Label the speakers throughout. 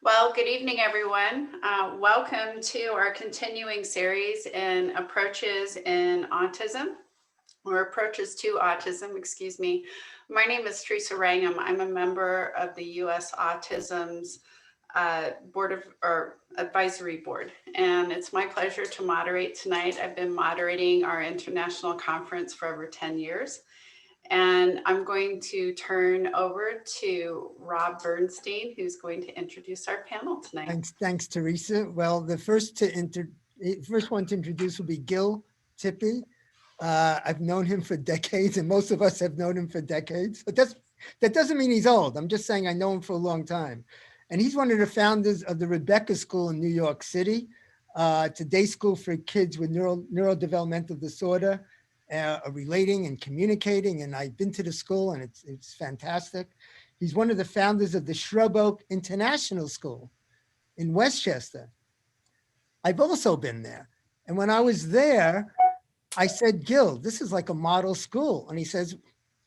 Speaker 1: Well, good evening, everyone. Welcome to our continuing series in approaches in autism, or approaches to autism, excuse me. My name is Theresa Wrangham. I'm a member of the US Autism's advisory board, and it's my pleasure to moderate tonight. I've been moderating our international conference for over 10 years. And I'm going to turn over to Rob Bernstein, who's going to introduce our panel tonight.
Speaker 2: Thanks, Theresa. Well, the first one to introduce will be Gil Tippy. I've known him for decades, and most of us have known him for decades. But that doesn't mean he's old. I'm just saying I know him for a long time. And he's one of the founders of the Rebecca School in New York City. It's a day school for kids with neurodevelopmental disorder, relating and communicating. And I've been to the school, and it's fantastic. He's one of the founders of the Shrub Oak International School in Westchester. I've also been there. And when I was there, I said, Gil, this is like a model school. And he says,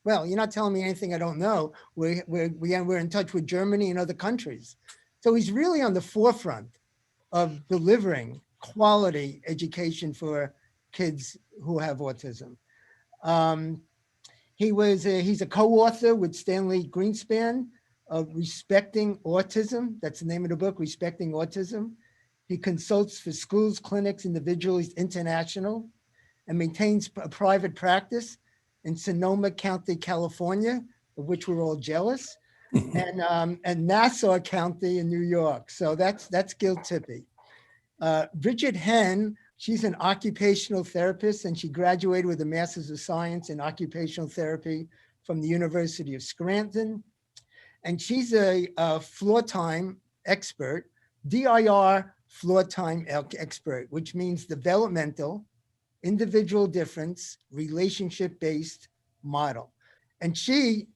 Speaker 2: well, you're not telling me anything I don't know. We're in touch with Germany and other countries. So he's really on the forefront of delivering quality education for kids who have autism. He's a co-author with Stanley Greenspan of Respecting Autism. That's the name of the book, Respecting Autism. He consults for schools, clinics, individuals, international, and maintains a private practice in Sonoma County, California, of which we're all jealous, and Nassau County in New York. So that's Gil Tippy. Bridget Henn, she's an occupational therapist, and she graduated with a Master's of Science in Occupational Therapy from the University of Scranton. And she's a Floortime expert, DIR Floortime expert, which means developmental, individual difference, relationship-based model. And she,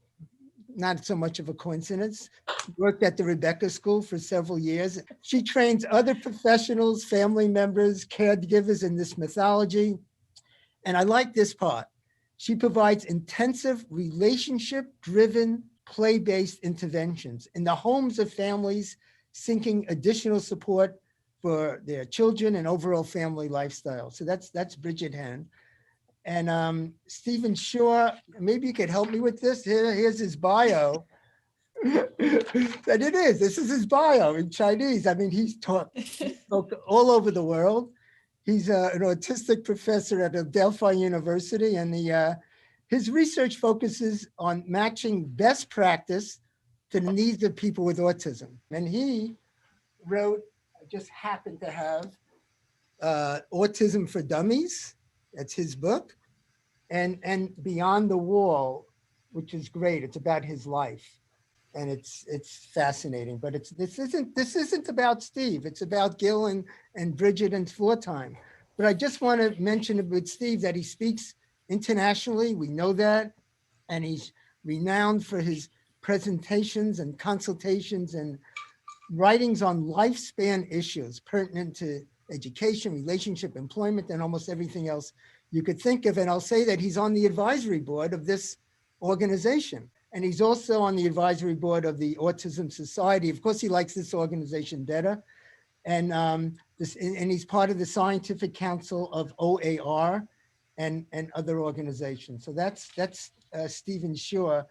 Speaker 2: not so much of a coincidence, worked at the Rebecca School for several years. She trains other professionals, family members, caregivers in this methodology. And I like this part. She provides intensive relationship-driven, play-based interventions in the homes of families seeking additional support for their children and overall family lifestyle. So that's Bridget Henn. And Stephen Shore, maybe you could help me with this. Here's his bio. This is his bio in Chinese. I mean, he spoke all over the world. He's an autistic professor at Delphi University, and his research focuses on matching best practice to the needs of people with autism. And he wrote, I just happened to have Autism for Dummies. That's his book. And Beyond the Wall, which is great. It's about his life. And it's fascinating. But this isn't about Steve. It's about Gil and Bridget and Floortime. But I just want to mention with Steve that he speaks internationally. We know that. And he's renowned for his presentations and consultations and writings on lifespan issues pertinent to education, relationship, employment, and almost everything else you could think of. And I'll say that he's on the advisory board of this organization. And he's also on the advisory board of the Autism Society. Of course, he likes this organization better. And he's part of the Scientific Council of OAR and other organizations. So that's Stephen Shore.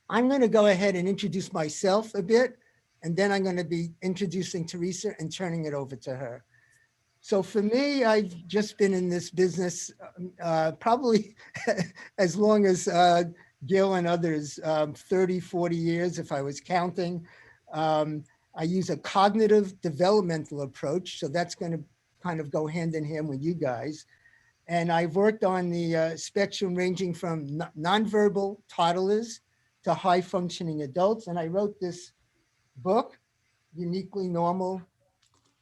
Speaker 2: I'm going to go ahead and introduce myself a bit, and then I'm going to be introducing Theresa and turning it over to her. So for me, I've just been in this business probably as long as Gil and others, 30, 40 years, if I was counting. I use a cognitive developmental approach. So that's going to kind of go hand in hand with you guys. And I've worked on the spectrum ranging from nonverbal toddlers to high functioning adults. And I wrote this book, Uniquely Normal,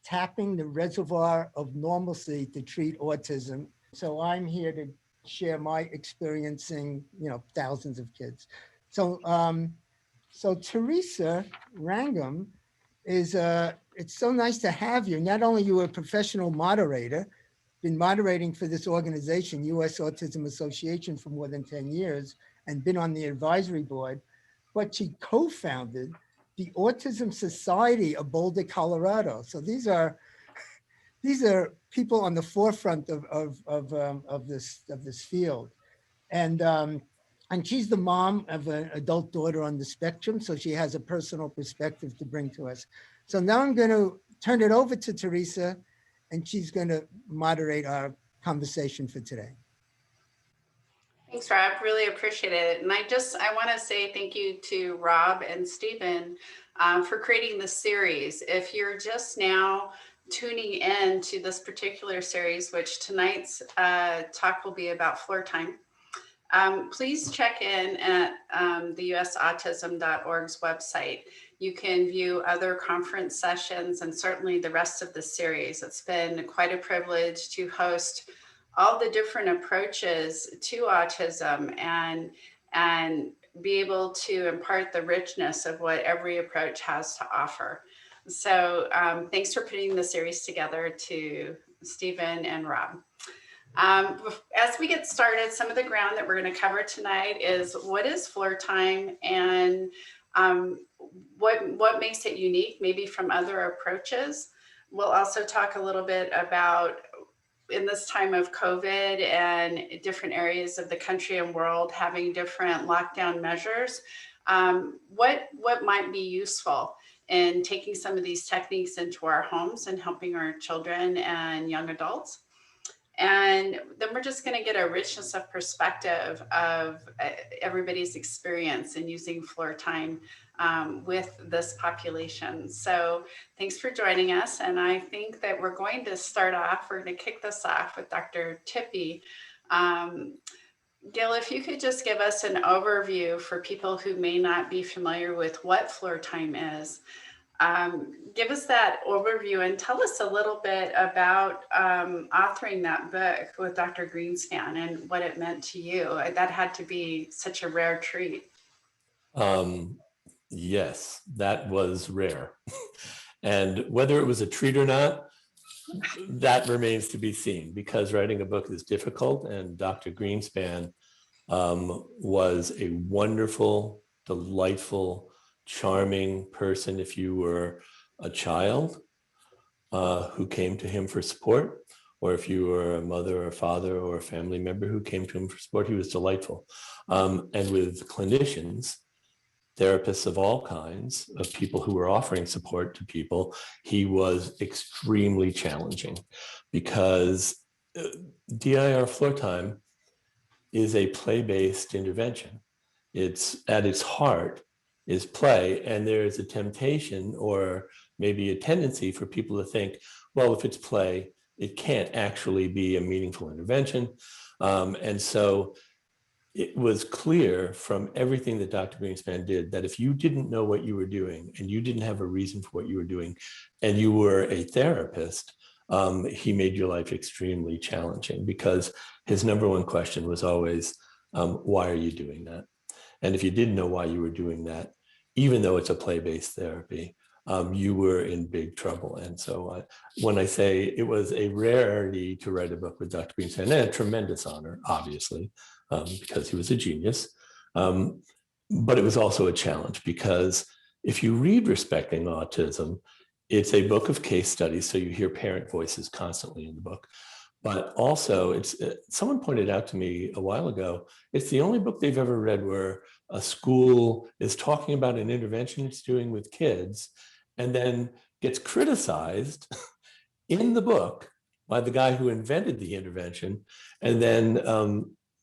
Speaker 2: Tapping the Reservoir of Normalcy to Treat Autism. So I'm here to share my experiencing, thousands of kids. So Theresa Wrangham is, it's so nice to have you. Not only are you a professional moderator, been moderating for this organization, US Autism Association, for more than 10 years, and been on the advisory board, but she co-founded the Autism Society of Boulder, Colorado. So these are people on the forefront of this field. And she's the mom of an adult daughter on the spectrum, so she has a personal perspective to bring to us. So now I'm going to turn it over to Theresa, and she's going to moderate our conversation for today.
Speaker 1: Thanks, Rob. Really appreciate it. And I want to say thank you to Rob and Stephen for creating this series. If you're just now tuning in to this particular series, which tonight's talk will be about Floortime, please check in at the usautism.org's website. You can view other conference sessions and certainly the rest of the series. It's been quite a privilege to host all the different approaches to autism and be able to impart the richness of what every approach has to offer. So thanks for putting the series together to Stephen and Rob. As we get started, some of the ground that we're going to cover tonight is what is Floortime and what makes it unique, maybe from other approaches. We'll also talk a little bit about, in this time of COVID and different areas of the country and world having different lockdown measures, what might be useful in taking some of these techniques into our homes and helping our children and young adults. And then we're just going to get a richness of perspective of everybody's experience in using Floortime with this population. So thanks for joining us. And I think that we're going to kick this off with Dr. Tippy. Gil, if you could just give us an overview for people who may not be familiar with what Floortime is. Give us that overview and tell us a little bit about authoring that book with Dr. Greenspan and what it meant to you. That had to be such a rare treat.
Speaker 3: Yes, that was rare. And whether it was a treat or not, that remains to be seen, because writing a book is difficult. And Dr. Greenspan was a wonderful, delightful, charming person. If you were a child who came to him for support, or if you were a mother or father or a family member who came to him for support, he was delightful. And with clinicians, therapists of all kinds, of people who were offering support to people, he was extremely challenging, because DIR Floortime is a play-based intervention. It's at its heart is play, and there is a temptation or maybe a tendency for people to think, well, if it's play, it can't actually be a meaningful intervention. And so it was clear from everything that Dr. Greenspan did that if you didn't know what you were doing and you didn't have a reason for what you were doing and you were a therapist, he made your life extremely challenging, because his number one question was always, why are you doing that? And if you didn't know why you were doing that, even though it's a play-based therapy, you were in big trouble. And so when I say it was a rarity to write a book with Dr. Greenspan, and a tremendous honor, obviously, because he was a genius, but it was also a challenge, because if you read Respecting Autism, it's a book of case studies, so you hear parent voices constantly in the book. But also, it's someone pointed out to me a while ago, it's the only book they've ever read where a school is talking about an intervention it's doing with kids and then gets criticized in the book by the guy who invented the intervention, and then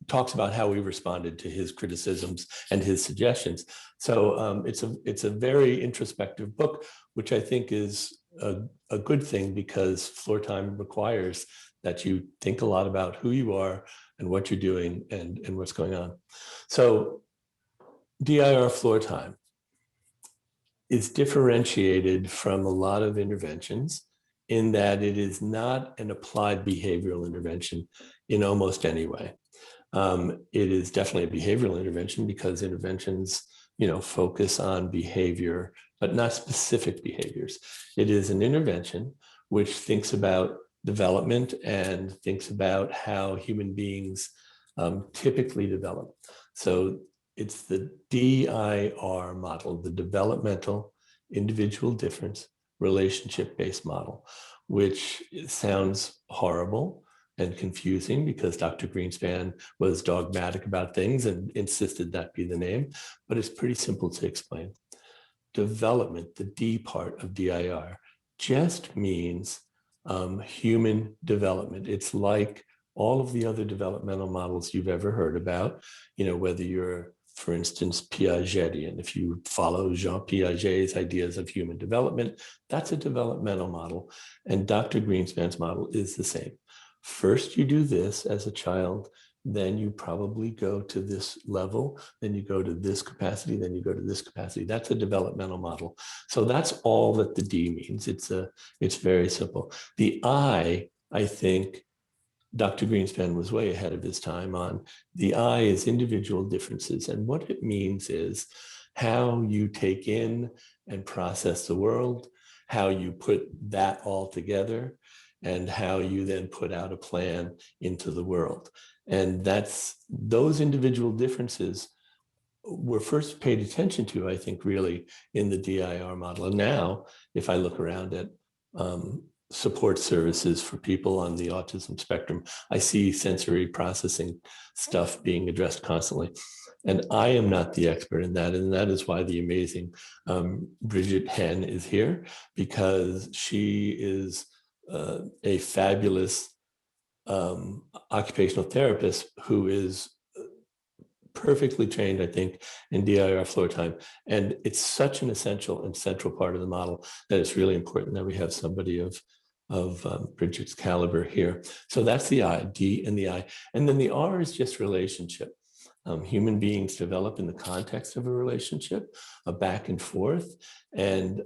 Speaker 3: talks about how we responded to his criticisms and his suggestions. So it's a very introspective book, which I think is a good thing, because Floortime requires that you think a lot about who you are and what you're doing and what's going on. So DIR Floortime is differentiated from a lot of interventions in that it is not an applied behavioral intervention in almost any way. It is definitely a behavioral intervention, because interventions, focus on behavior, but not specific behaviors. It is an intervention which thinks about development and thinks about how human beings typically develop. So it's the DIR model, the developmental individual difference, relationship-based model, which sounds horrible and confusing because Dr. Greenspan was dogmatic about things and insisted that be the name, but it's pretty simple to explain. Development, the D part of DIR, just means human development. It's like all of the other developmental models you've ever heard about, whether you're, for instance, Piagetian. If you follow Jean Piaget's ideas of human development, that's a developmental model. And Dr. Greenspan's model is the same. First, you do this as a child, then you probably go to this level, then you go to this capacity, then you go to this capacity. That's a developmental model. So that's all that the D means. It's very simple. The I think Dr. Greenspan was way ahead of his time on. The I is individual differences. And what it means is how you take in and process the world, how you put that all together, and how you then put out a plan into the world. And those individual differences were first paid attention to, I think, really in the DIR model. And now, if I look around at support services for people on the autism spectrum, I see sensory processing stuff being addressed constantly. And I am not the expert in that. And that is why the amazing Bridget Henn is here, because she is a fabulous occupational therapist who is perfectly trained, I think, in DIR Floortime. And it's such an essential and central part of the model that it's really important that we have somebody of Bridget's caliber here. So that's the I, D and the I. And then the R is just relationship. Human beings develop in the context of a relationship, a back and forth, and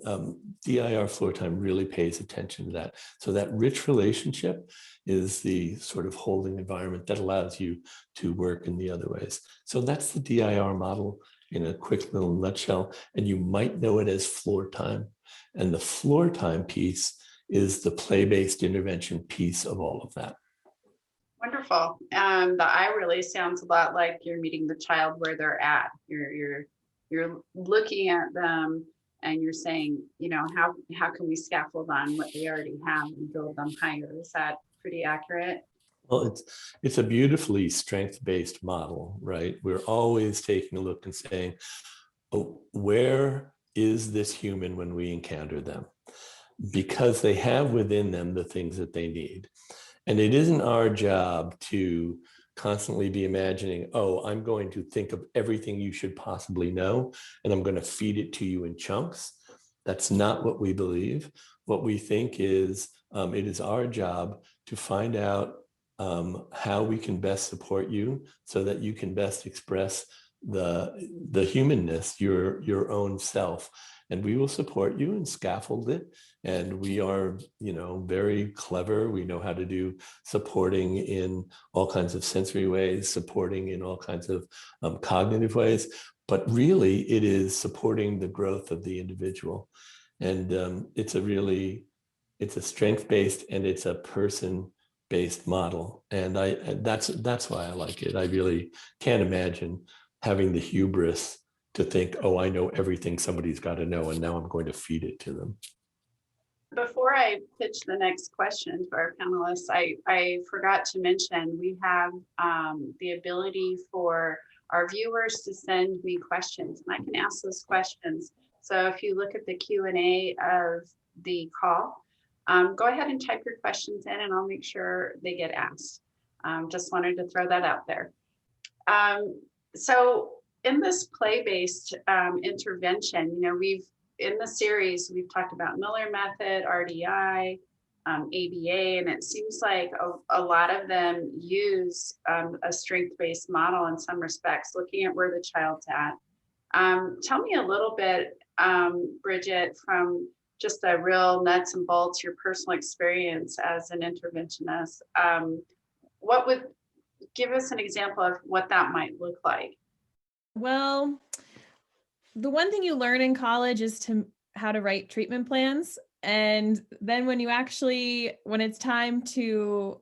Speaker 3: DIR Floortime really pays attention to that. So that rich relationship is the sort of holding environment that allows you to work in the other ways. So that's the DIR model in a quick little nutshell, and you might know it as Floortime. And the Floortime piece is the play-based intervention piece of all of that.
Speaker 1: Wonderful. The I really sounds a lot like you're meeting the child where they're at. You're looking at them and you're saying, how can we scaffold on what they already have and build them higher? Is that pretty accurate?
Speaker 3: Well, it's a beautifully strength-based model, right? We're always taking a look and saying, oh, where is this human when we encounter them? Because they have within them the things that they need. And it isn't our job to constantly be imagining, oh, I'm going to think of everything you should possibly know, and I'm going to feed it to you in chunks. That's not what we believe. What we think is it is our job to find out how we can best support you so that you can best express the humanness, your own self. And we will support you and scaffold it. And we are, very clever. We know how to do supporting in all kinds of sensory ways, supporting in all kinds of cognitive ways. But really, it is supporting the growth of the individual. And it's a strength-based and it's a person-based model. And that's why I like it. I really can't imagine having the hubris to think, oh, I know everything somebody's got to know, and now I'm going to feed it to them.
Speaker 1: Before I pitch the next question to our panelists, I forgot to mention we have the ability for our viewers to send me questions, and I can ask those questions. So if you look at the Q&A of the call, go ahead and type your questions in, and I'll make sure they get asked. Just wanted to throw that out there. So in this play-based intervention, in the series, we've talked about Miller method, RDI, ABA, and it seems like a lot of them use a strength-based model in some respects, looking at where the child's at. Tell me a little bit, Bridget, from just a real nuts and bolts, your personal experience as an interventionist. Give us an example of what that might look like?
Speaker 4: Well, the one thing you learn in college is how to write treatment plans. And then when it's time to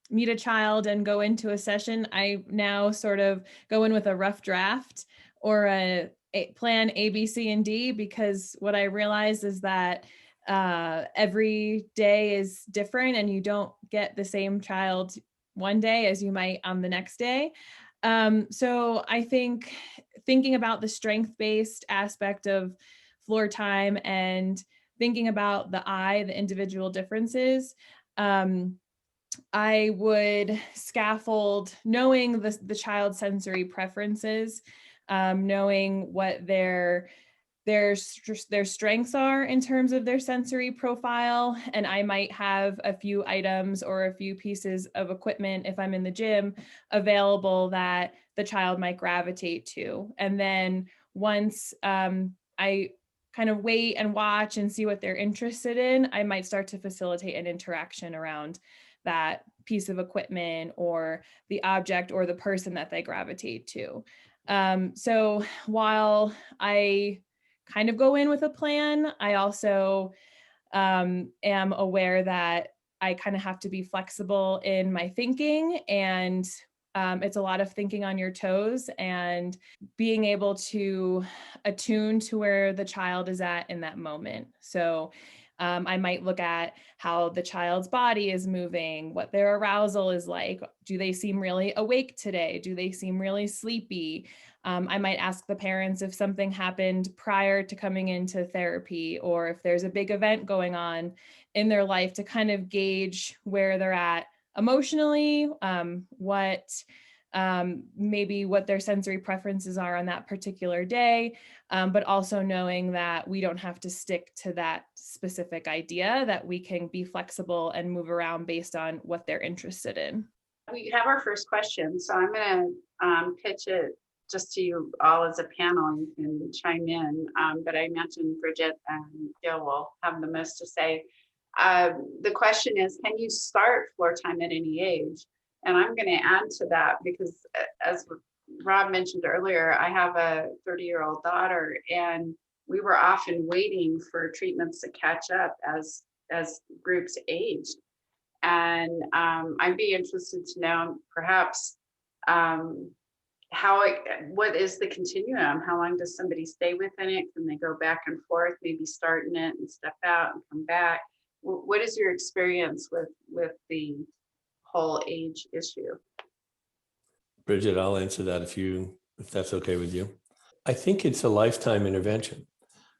Speaker 4: meet a child and go into a session, I now sort of go in with a rough draft or a plan A, B, C, and D, because what I realized is that every day is different and you don't get the same child one day as you might on the next day. So I think thinking about the strength-based aspect of floor time and thinking about the individual differences, I would scaffold knowing the child's sensory preferences, knowing what their strengths are in terms of their sensory profile. And I might have a few items or a few pieces of equipment if I'm in the gym available that the child might gravitate to. And then once I kind of wait and watch and see what they're interested in, I might start to facilitate an interaction around that piece of equipment or the object or the person that they gravitate to. So while I kind of go in with a plan, I also am aware that I kind of have to be flexible in my thinking, and it's a lot of thinking on your toes and being able to attune to where the child is at in that moment. So I might look at how the child's body is moving, what their arousal is like. Do they seem really awake today? Do they seem really sleepy? I might ask the parents if something happened prior to coming into therapy, or if there's a big event going on in their life, to kind of gauge where they're at emotionally, maybe what their sensory preferences are on that particular day, but also knowing that we don't have to stick to that specific idea, that we can be flexible and move around based on what they're interested in.
Speaker 1: We have our first question, so I'm going to pitch it just to you all as a panel. You can chime in, but I imagine Bridget and Gil will have the most to say. The question is, can you start floor time at any age? And I'm going to add to that because, as Rob mentioned earlier, I have a 30-year-old daughter, and we were often waiting for treatments to catch up as groups aged. And I'd be interested to know perhaps what is the continuum? How long does somebody stay within it? Can they go back and forth, maybe start in it and step out and come back? What is your experience with the whole age issue?
Speaker 3: Bridget, I'll answer that if that's okay with you. I think it's a lifetime intervention.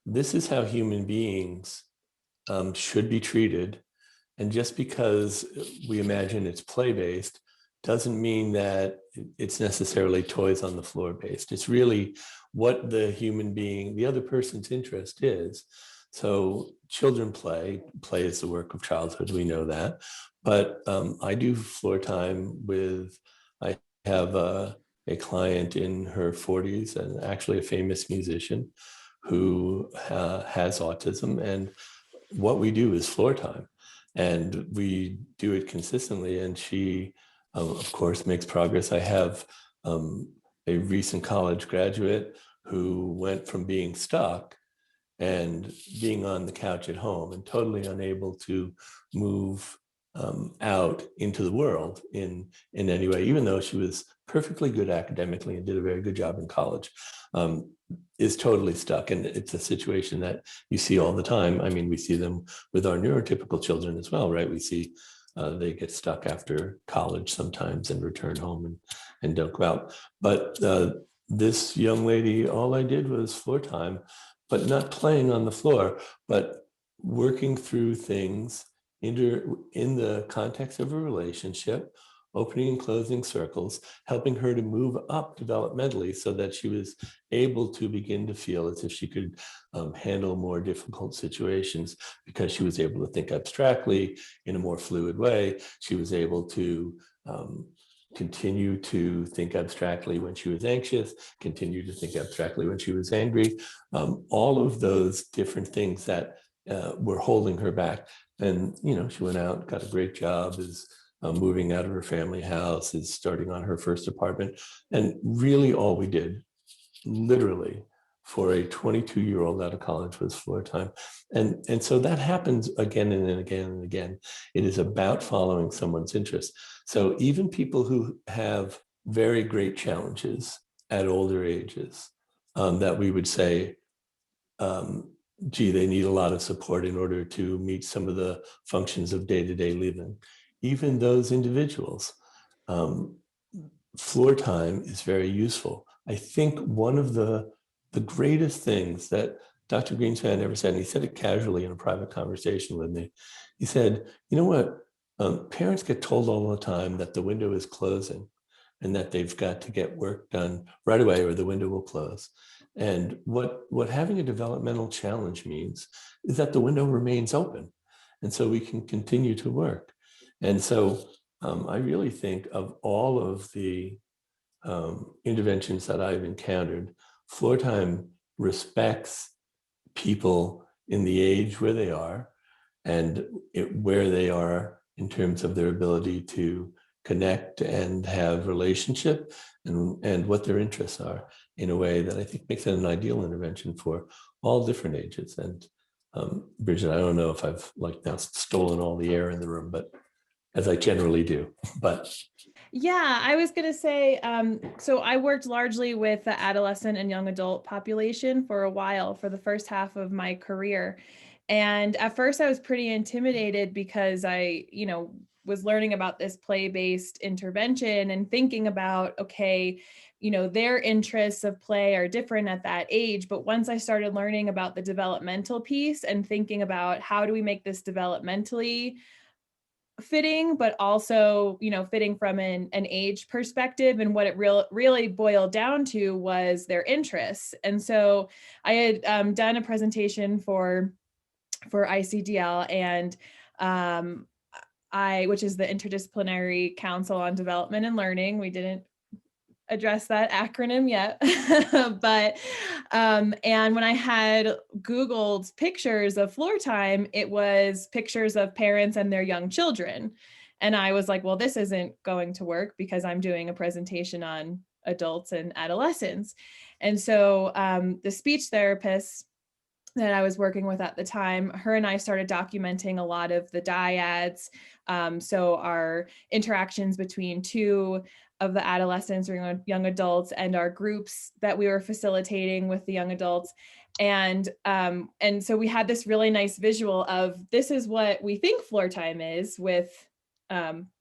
Speaker 3: This is how human beings should be treated. And just because we imagine it's play-based doesn't mean that it's necessarily toys on the floor based. It's really what the human being, the other person's interest is. So children play is the work of childhood, we know that. But I do floor time I have a client in her 40s and actually a famous musician who has autism. And what we do is floor time. And we do it consistently. And she, of course, makes progress. I have a recent college graduate who went from being stuck and being on the couch at home and totally unable to move out into the world in any way, even though she was perfectly good academically and did a very good job in college, is totally stuck. And it's a situation that you see all the time. I mean, we see them with our neurotypical children as well, right? We see they get stuck after college sometimes and return home and don't go out. But this young lady, all I did was floor time, but not playing on the floor, but working through things in the context of a relationship, opening and closing circles, helping her to move up developmentally so that she was able to begin to feel as if she could handle more difficult situations, because she was able to think abstractly in a more fluid way. She was able to continue to think abstractly when she was anxious, continue to think abstractly when she was angry, all of those different things that were holding her back. And, she went out, got a great job, is moving out of her family house, is starting on her first apartment. And really all we did, literally, for a 22-year-old out of college was floor time. And so that happens again and again and again. It is about following someone's interest. So even people who have very great challenges at older ages, that we would say, gee, they need a lot of support in order to meet some of the functions of day-to-day living. Even those individuals, floor time is very useful. I think one of the greatest things that Dr. Greenspan ever said, and he said it casually in a private conversation with me, he said, you know what, parents get told all the time that the window is closing and that they've got to get work done right away or the window will close. And what having a developmental challenge means is that the window remains open. And so we can continue to work. And so I really think of all of the interventions that I've encountered, floor time respects people in the age where they are and where they are in terms of their ability to connect and have relationship and what their interests are in a way that I think makes it an ideal intervention for all different ages. And Bridget, I don't know if I've now stolen all the air in the room, but as I generally do, but.
Speaker 4: Yeah, I was going to say, so I worked largely with the adolescent and young adult population for a while, for the first half of my career. And at first I was pretty intimidated because I, was learning about this play-based intervention and thinking about, okay, their interests of play are different at that age. But once I started learning about the developmental piece and thinking about how do we make this developmentally fitting, but also, fitting from an age perspective, and what it really boiled down to was their interests. And so I had done a presentation for ICDL, and which is the Interdisciplinary Council on Development and Learning. We didn't address that acronym yet, but and when I had Googled pictures of floor time, it was pictures of parents and their young children. And I was like, well, this isn't going to work because I'm doing a presentation on adults and adolescents. And so the speech therapist that I was working with at the time, her and I started documenting a lot of the dyads. So our interactions between two of the adolescents or young adults and our groups that we were facilitating with the young adults. And so we had this really nice visual of this is what we think floor time is with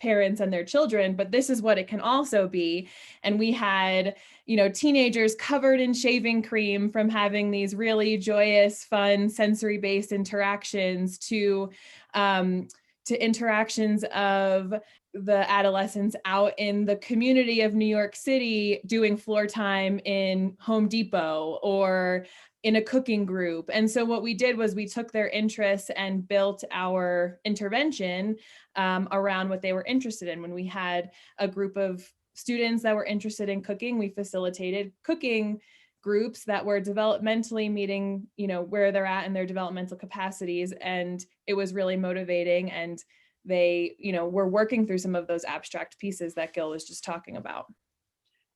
Speaker 4: parents and their children, but this is what it can also be. And we had, teenagers covered in shaving cream from having these really joyous, fun, sensory-based interactions to interactions of the adolescents out in the community of New York City doing floor time in Home Depot or in a cooking group. And so what we did was we took their interests and built our intervention around what they were interested in. When we had a group of students that were interested in cooking, we facilitated cooking groups that were developmentally meeting, where they're at in their developmental capacities. And it was really motivating. And they, were working through some of those abstract pieces that Gil was just talking about.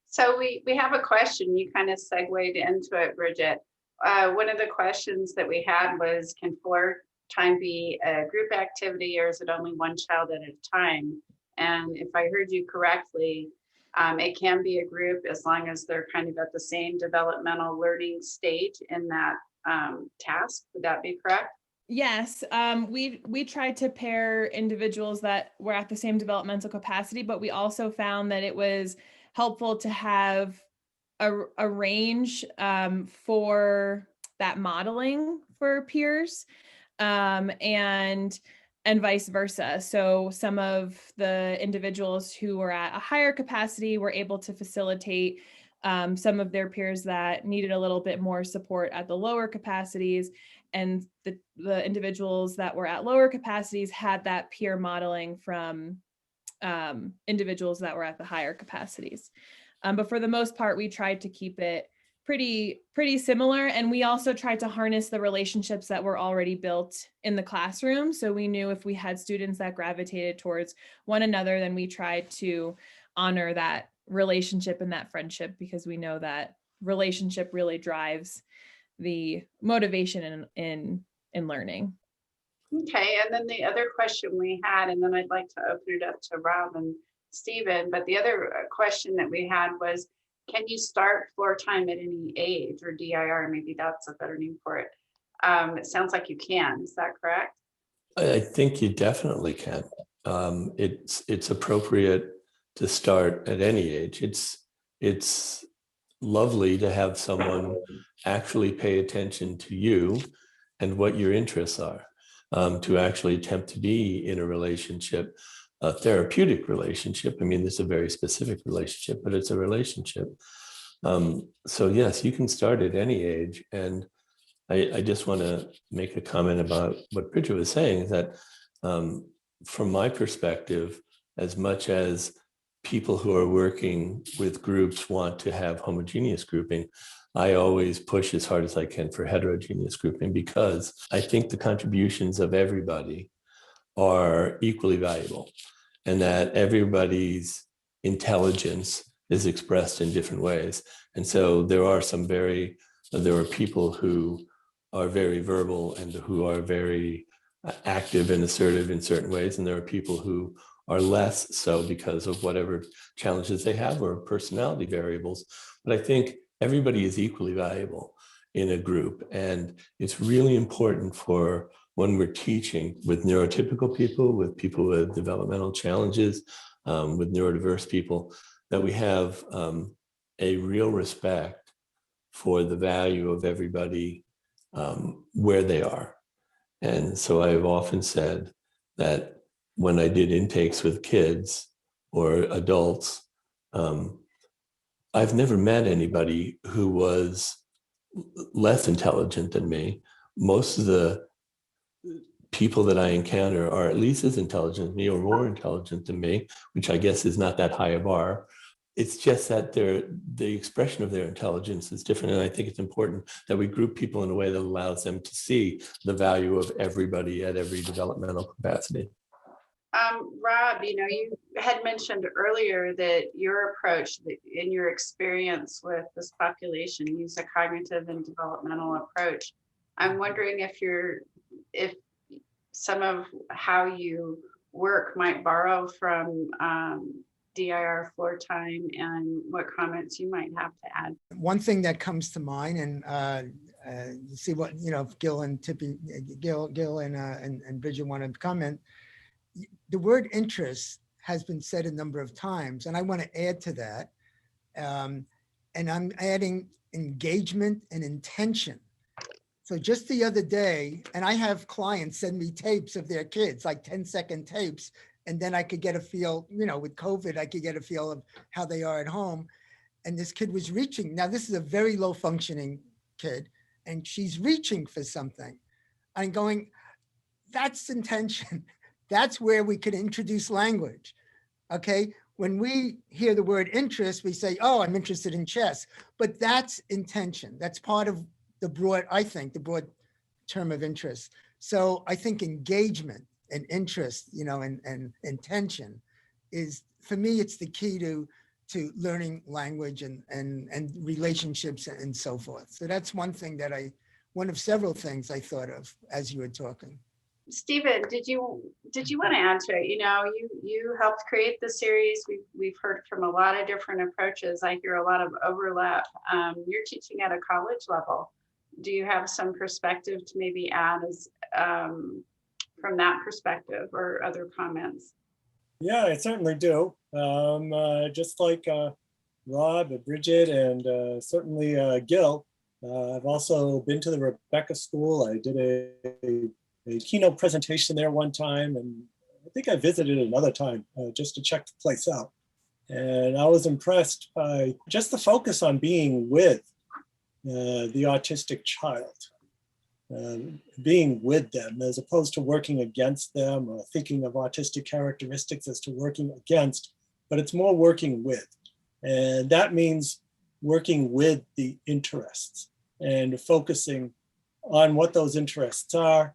Speaker 1: So we have a question. You kind of segued into it, Bridget. One of the questions that we had was, can floor time be a group activity, or is it only one child at a time? And if I heard you correctly, it can be a group as long as they're kind of at the same developmental learning stage in that task. Would that be correct?
Speaker 4: Yes, we tried to pair individuals that were at the same developmental capacity, but we also found that it was helpful to have a range for that modeling for peers, and vice versa. So some of the individuals who were at a higher capacity were able to facilitate some of their peers that needed a little bit more support at the lower capacities. And the individuals that were at lower capacities had that peer modeling from individuals that were at the higher capacities. But for the most part, we tried to keep it pretty similar. And we also tried to harness the relationships that were already built in the classroom. So we knew if we had students that gravitated towards one another, then we tried to honor that relationship and that friendship, because we know that relationship really drives the motivation in learning.
Speaker 1: Okay, and then the other question we had, and then I'd like to open it up to Rob and Stephen, but the other question that we had was, can you start floor time at any age, or DIR? Maybe that's a better name for it. It sounds like you can. Is that correct?
Speaker 3: I think you definitely can. It's appropriate to start at any age. It's lovely to have someone actually pay attention to you and what your interests are, to actually attempt to be in a relationship, a therapeutic relationship. I mean, this is a very specific relationship, but it's a relationship. So yes, you can start at any age. And I just want to make a comment about what Bridget was saying, is that from my perspective, as much as people who are working with groups want to have homogeneous grouping, I always push as hard as I can for heterogeneous grouping, because I think the contributions of everybody are equally valuable, and that everybody's intelligence is expressed in different ways. And so there are people who are very verbal and who are very active and assertive in certain ways. And there are people who are less so because of whatever challenges they have or personality variables. But I think everybody is equally valuable in a group. And it's really important for when we're teaching with neurotypical people, with people with developmental challenges, with neurodiverse people, that we have a real respect for the value of everybody where they are. And so I've often said that when I did intakes with kids or adults, I've never met anybody who was less intelligent than me. Most of the people that I encounter are at least as intelligent as me or more intelligent than me, which I guess is not that high a bar. It's just that the expression of their intelligence is different. And I think it's important that we group people in a way that allows them to see the value of everybody at every developmental capacity.
Speaker 1: Rob, you had mentioned earlier that your approach, in your experience with this population, use a cognitive and developmental approach. I'm wondering if some of how you work might borrow from DIR floor time, and what comments you might have to add.
Speaker 2: One thing that comes to mind, and see what, if Gil and Tippy, Gil and Bridget want to comment. The word interest has been said a number of times, and I want to add to that. And I'm adding engagement and intention. So just the other day, and I have clients send me tapes of their kids, like 10-second tapes, and then I could get a feel, with COVID, I could get a feel of how they are at home. And this kid was reaching. Now, this is a very low functioning kid, and she's reaching for something. I'm going, that's intention. That's where we could introduce language. Okay. When we hear the word interest, we say, oh, I'm interested in chess, but that's intention. That's part of the broad term of interest. So I think engagement and interest, and intention is, for me, it's the key to learning language and relationships and so forth. So that's one thing one of several things I thought of as you were talking.
Speaker 1: Stephen, did you want to add to it? You helped create the series. We've heard from a lot of different approaches. I hear a lot of overlap. You're teaching at a college level. Do you have some perspective to maybe add as from that perspective, or other comments?
Speaker 5: Yeah, I certainly do. Just like Rob and Bridget and certainly Gil, I've also been to the Rebecca School. I did a keynote presentation there one time, and I think I visited another time just to check the place out. And I was impressed by just the focus on being with the autistic child, being with them as opposed to working against them or thinking of autistic characteristics as to working against, but it's more working with. And that means working with the interests and focusing on what those interests are,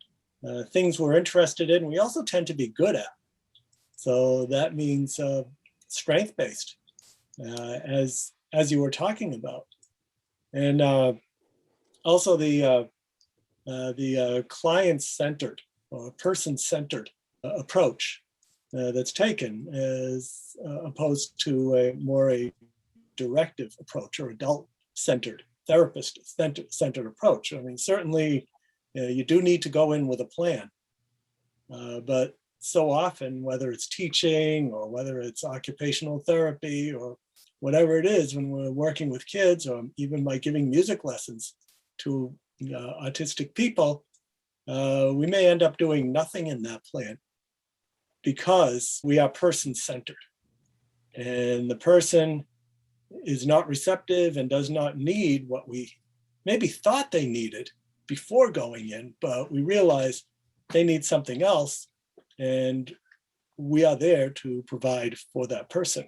Speaker 5: things we're interested in, we also tend to be good at. So that means strength-based, as you were talking about. And also the client-centered or person-centered approach that's taken, as opposed to a directive approach or adult-centered, therapist-centered approach. I mean, certainly you do need to go in with a plan, but so often, whether it's teaching or whether it's occupational therapy or whatever it is, when we're working with kids or even by giving music lessons to autistic people, we may end up doing nothing in that plan because we are person-centered. And the person is not receptive and does not need what we maybe thought they needed before going in, but we realize they need something else, and we are there to provide for that person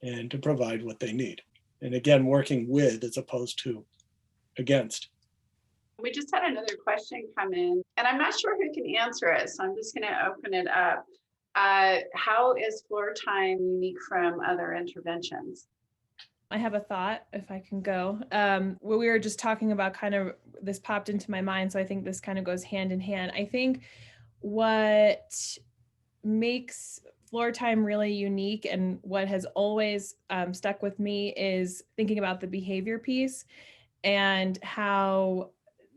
Speaker 5: and to provide what they need. And again, working with as opposed to against.
Speaker 1: We just had another question come in, and I'm not sure who can answer it, so I'm just going to open it up. How is Floortime unique from other interventions?
Speaker 4: I have a thought, if I can go. What we were just talking about, kind of this popped into my mind, so I think this kind of goes hand in hand. I think what makes Floortime really unique and what has always stuck with me is thinking about the behavior piece and how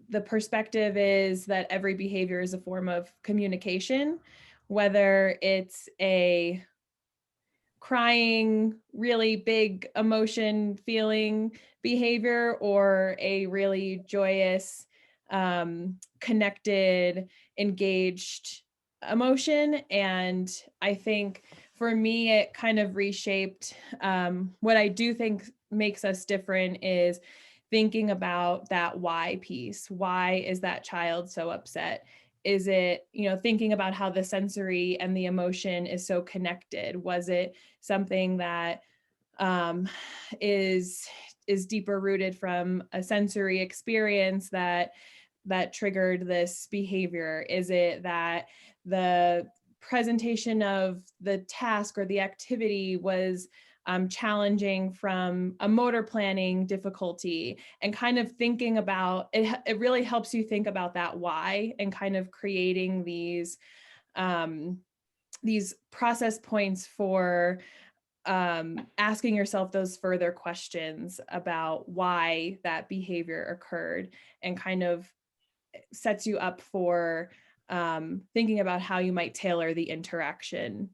Speaker 4: the perspective is that every behavior is a form of communication, whether it's a crying, really big emotion feeling behavior or a really joyous, connected, engaged emotion. And I think for me, it kind of reshaped what I do think makes us different is thinking about that why piece. Why is that child so upset? Is it, thinking about how the sensory and the emotion is so connected? Was it something that is deeper rooted from a sensory experience that triggered this behavior? Is it that the presentation of the task or the activity was challenging from a motor planning difficulty? And kind of thinking about it, it really helps you think about that why and kind of creating these process points for asking yourself those further questions about why that behavior occurred, and kind of sets you up for thinking about how you might tailor the interaction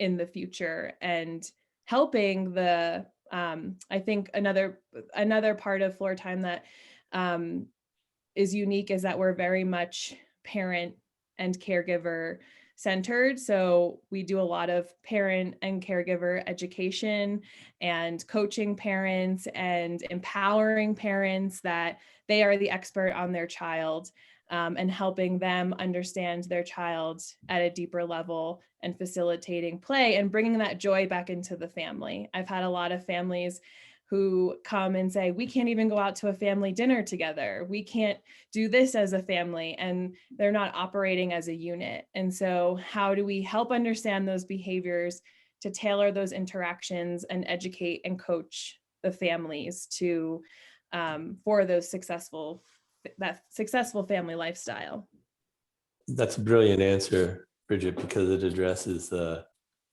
Speaker 4: in the future, and helping the I think another part of Floortime that is unique is that we're very much parent and caregiver centered. So we do a lot of parent and caregiver education and coaching parents and empowering parents that they are the expert on their child, and helping them understand their child at a deeper level and facilitating play and bringing that joy back into the family. I've had a lot of families who come and say, we can't even go out to a family dinner together. We can't do this as a family, and they're not operating as a unit. And so how do we help understand those behaviors to tailor those interactions and educate and coach the families to for those successful family lifestyle?
Speaker 3: That's a brilliant answer, Bridget, because it addresses the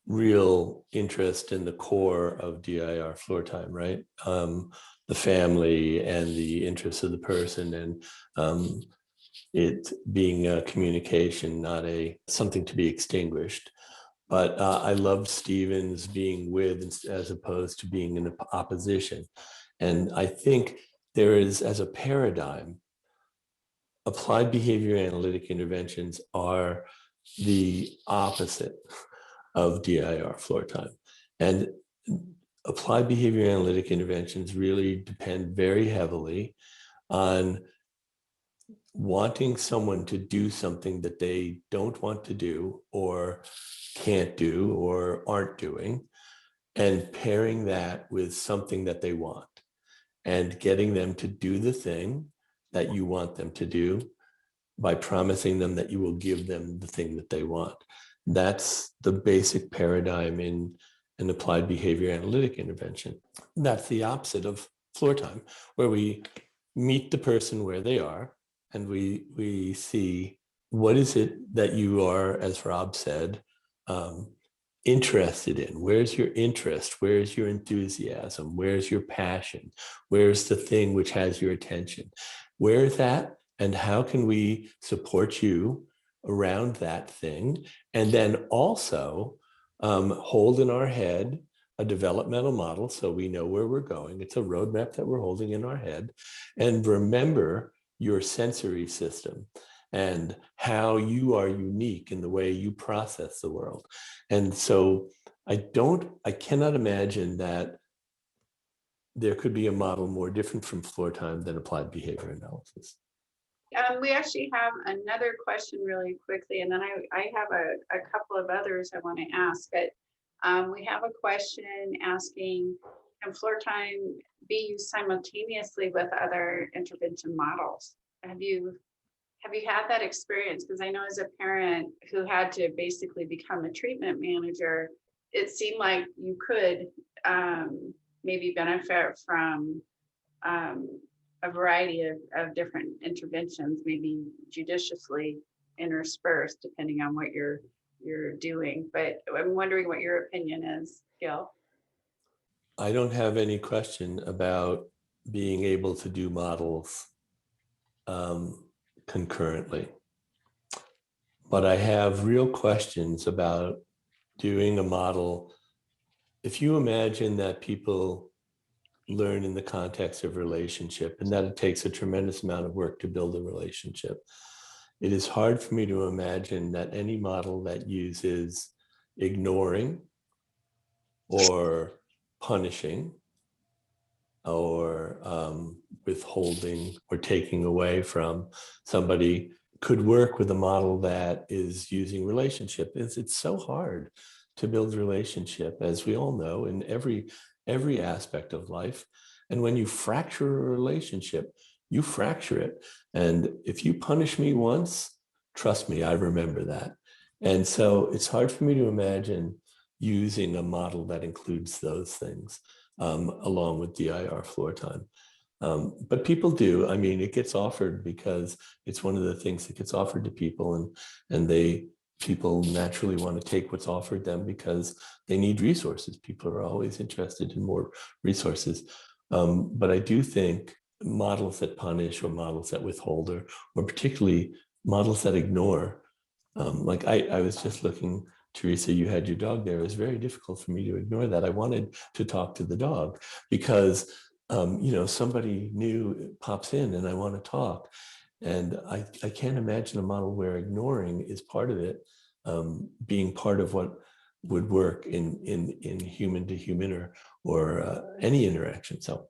Speaker 3: real interest in the core of DIR Floortime, right? The family and the interests of the person, and it being a communication, not something to be extinguished. But I loved Stephen's being with as opposed to being in opposition. And I think there is, as a paradigm, applied behavior analytic interventions are the opposite of DIR Floortime. And applied behavior analytic interventions really depend very heavily on wanting someone to do something that they don't want to do or can't do or aren't doing, and pairing that with something that they want and getting them to do the thing that you want them to do by promising them that you will give them the thing that they want. That's the basic paradigm in an applied behavior analytic intervention. That's the opposite of Floortime, where we meet the person where they are, and we see what is it that you are, as Rob said, interested in? Where's your interest? Where's your enthusiasm? Where's your passion? Where's the thing which has your attention? Where is that? And how can we support you around that thing? And then also hold in our head a developmental model so we know where we're going. It's a roadmap that we're holding in our head. And remember your sensory system and how you are unique in the way you process the world. And so I cannot imagine that there could be a model more different from Floortime than applied behavior analysis.
Speaker 1: We actually have another question really quickly, and then I have a couple of others I want to ask. But we have a question asking, can Floortime be used simultaneously with other intervention models? Have you had that experience? Because I know as a parent who had to basically become a treatment manager, it seemed like you could maybe benefit from a variety of different interventions, maybe judiciously interspersed, depending on what you're doing. But I'm wondering what your opinion is, Gil.
Speaker 3: I don't have any question about being able to do models concurrently, but I have real questions about doing a model. If you imagine that people learn in the context of relationship and that it takes a tremendous amount of work to build a relationship, it is hard for me to imagine that any model that uses ignoring or punishing or withholding or taking away from somebody could work with a model that is using relationship. It's so hard to build relationship, as we all know, in every aspect of life. And when you fracture a relationship, you fracture it. And if you punish me once, trust me, I remember that. And so it's hard for me to imagine using a model that includes those things along with DIR Floortime. But people do. I mean, it gets offered because it's one of the things that gets offered to people, and people naturally want to take what's offered them because they need resources. People are always interested in more resources. But I do think models that punish or models that withhold or particularly models that ignore, like I was just looking, Theresa, you had your dog there. It was very difficult for me to ignore that. I wanted to talk to the dog because somebody new pops in and I want to talk. And I can't imagine a model where ignoring is part of it, being part of what would work in human to human or any interaction. So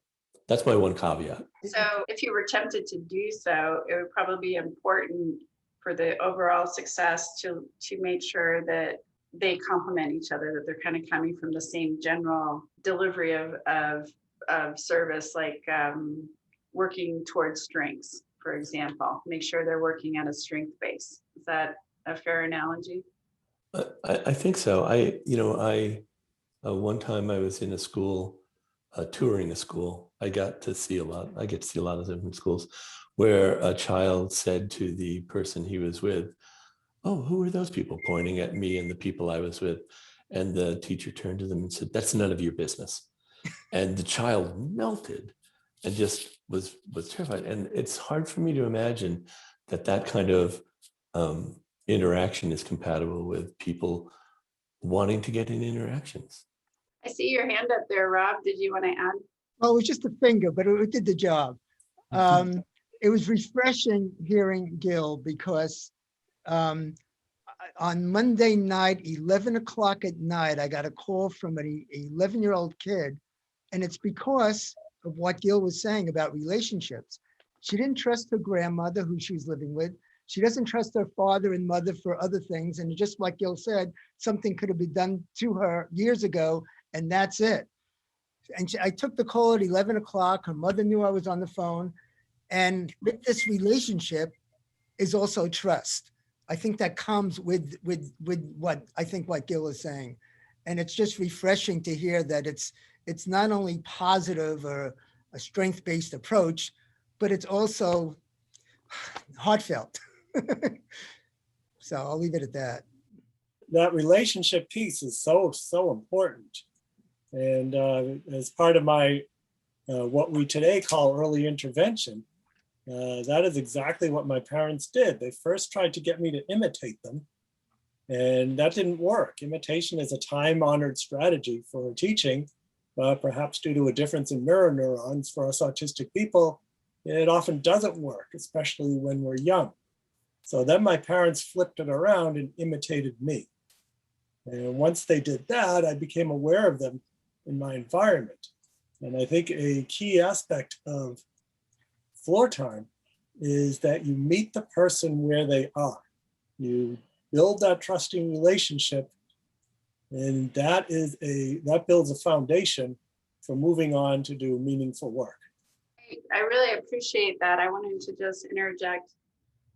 Speaker 3: that's my one caveat.
Speaker 1: So if you were tempted to do so, it would probably be important for the overall success to make sure that they complement each other, that they're kind of coming from the same general delivery of service, like working towards strengths, for example. Make sure they're working at a strength base. Is that a fair analogy?
Speaker 3: I think so. One time I was in a school, touring a school. I get to see a lot of different schools where a child said to the person he was with, "Oh, who are those people?" pointing at me and the people I was with. And the teacher turned to them and said, "That's none of your business." And the child melted and just was terrified. And it's hard for me to imagine that kind of interaction is compatible with people wanting to get in interactions.
Speaker 1: I see your hand up there, Rob. Did you want to add?
Speaker 2: Well, it was just a finger, but it did the job. It was refreshing hearing Gil because on Monday night, 11 o'clock at night, I got a call from an 11-year-old kid. And it's because of what Gil was saying about relationships. She didn't trust her grandmother, who she was living with. She doesn't trust her father and mother for other things. And just like Gil said, something could have been done to her years ago, and that's it. And I took the call at 11 o'clock. Her mother knew I was on the phone. And with this relationship is also trust. I think that comes with what Gil is saying. And it's just refreshing to hear that it's not only positive or a strength-based approach, but it's also heartfelt. So I'll leave it at that.
Speaker 5: that relationship piece is so important. And as part of my what we today call early intervention, that is exactly what my parents did. They first tried to get me to imitate them, and that didn't work. Imitation is a time-honored strategy for teaching, but perhaps due to a difference in mirror neurons for us autistic people, it often doesn't work, especially when we're young. So then my parents flipped it around and imitated me. And once they did that, I became aware of them in my environment. And I think a key aspect of Floortime is that you meet the person where they are. You build that trusting relationship, and that builds a foundation for moving on to do meaningful work.
Speaker 1: I really appreciate that. I wanted to just interject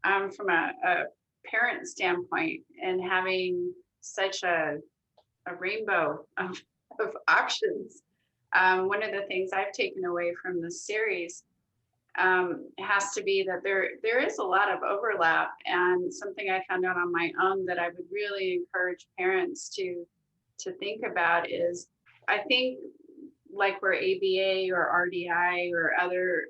Speaker 1: from a parent standpoint, and having such a rainbow of options. One of the things I've taken away from this series has to be that there is a lot of overlap, and something I found out on my own that I would really encourage parents to think about is, I think, like where ABA or RDI or other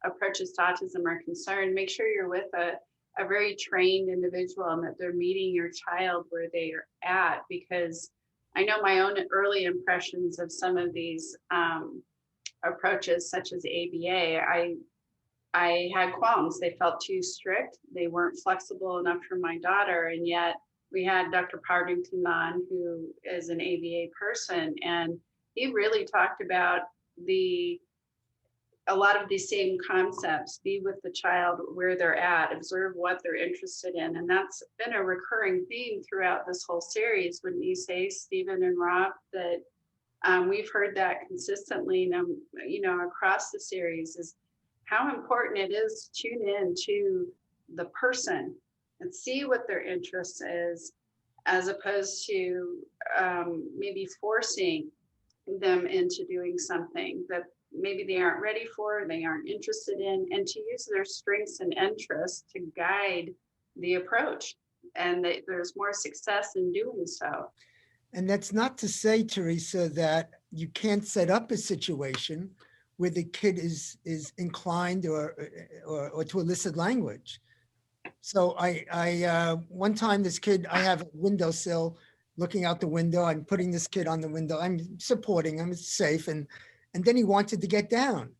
Speaker 1: approaches to autism are concerned, make sure you're with a very trained individual and that they're meeting your child where they are at. Because I know my own early impressions of some of these approaches, such as ABA, I had qualms. They felt too strict. They weren't flexible enough for my daughter. And yet we had Dr. Partington on, who is an ABA person, and he really talked about a lot of the same concepts. Be with the child where they're at, observe what they're interested in. And that's been a recurring theme throughout this whole series. Wouldn't you say, Stephen and Rob, that we've heard that consistently, across the series, is how important it is to tune in to the person and see what their interest is, as opposed to maybe forcing them into doing something that maybe they aren't ready for, they aren't interested in, and to use their strengths and interests to guide the approach. And that there's more success in doing so.
Speaker 2: And that's not to say, Theresa, that you can't set up a situation where the kid is inclined or to elicit language. So I one time, this kid, I have a windowsill looking out the window. I'm putting this kid on the window. I'm supporting him. It's safe. And then he wanted to get down.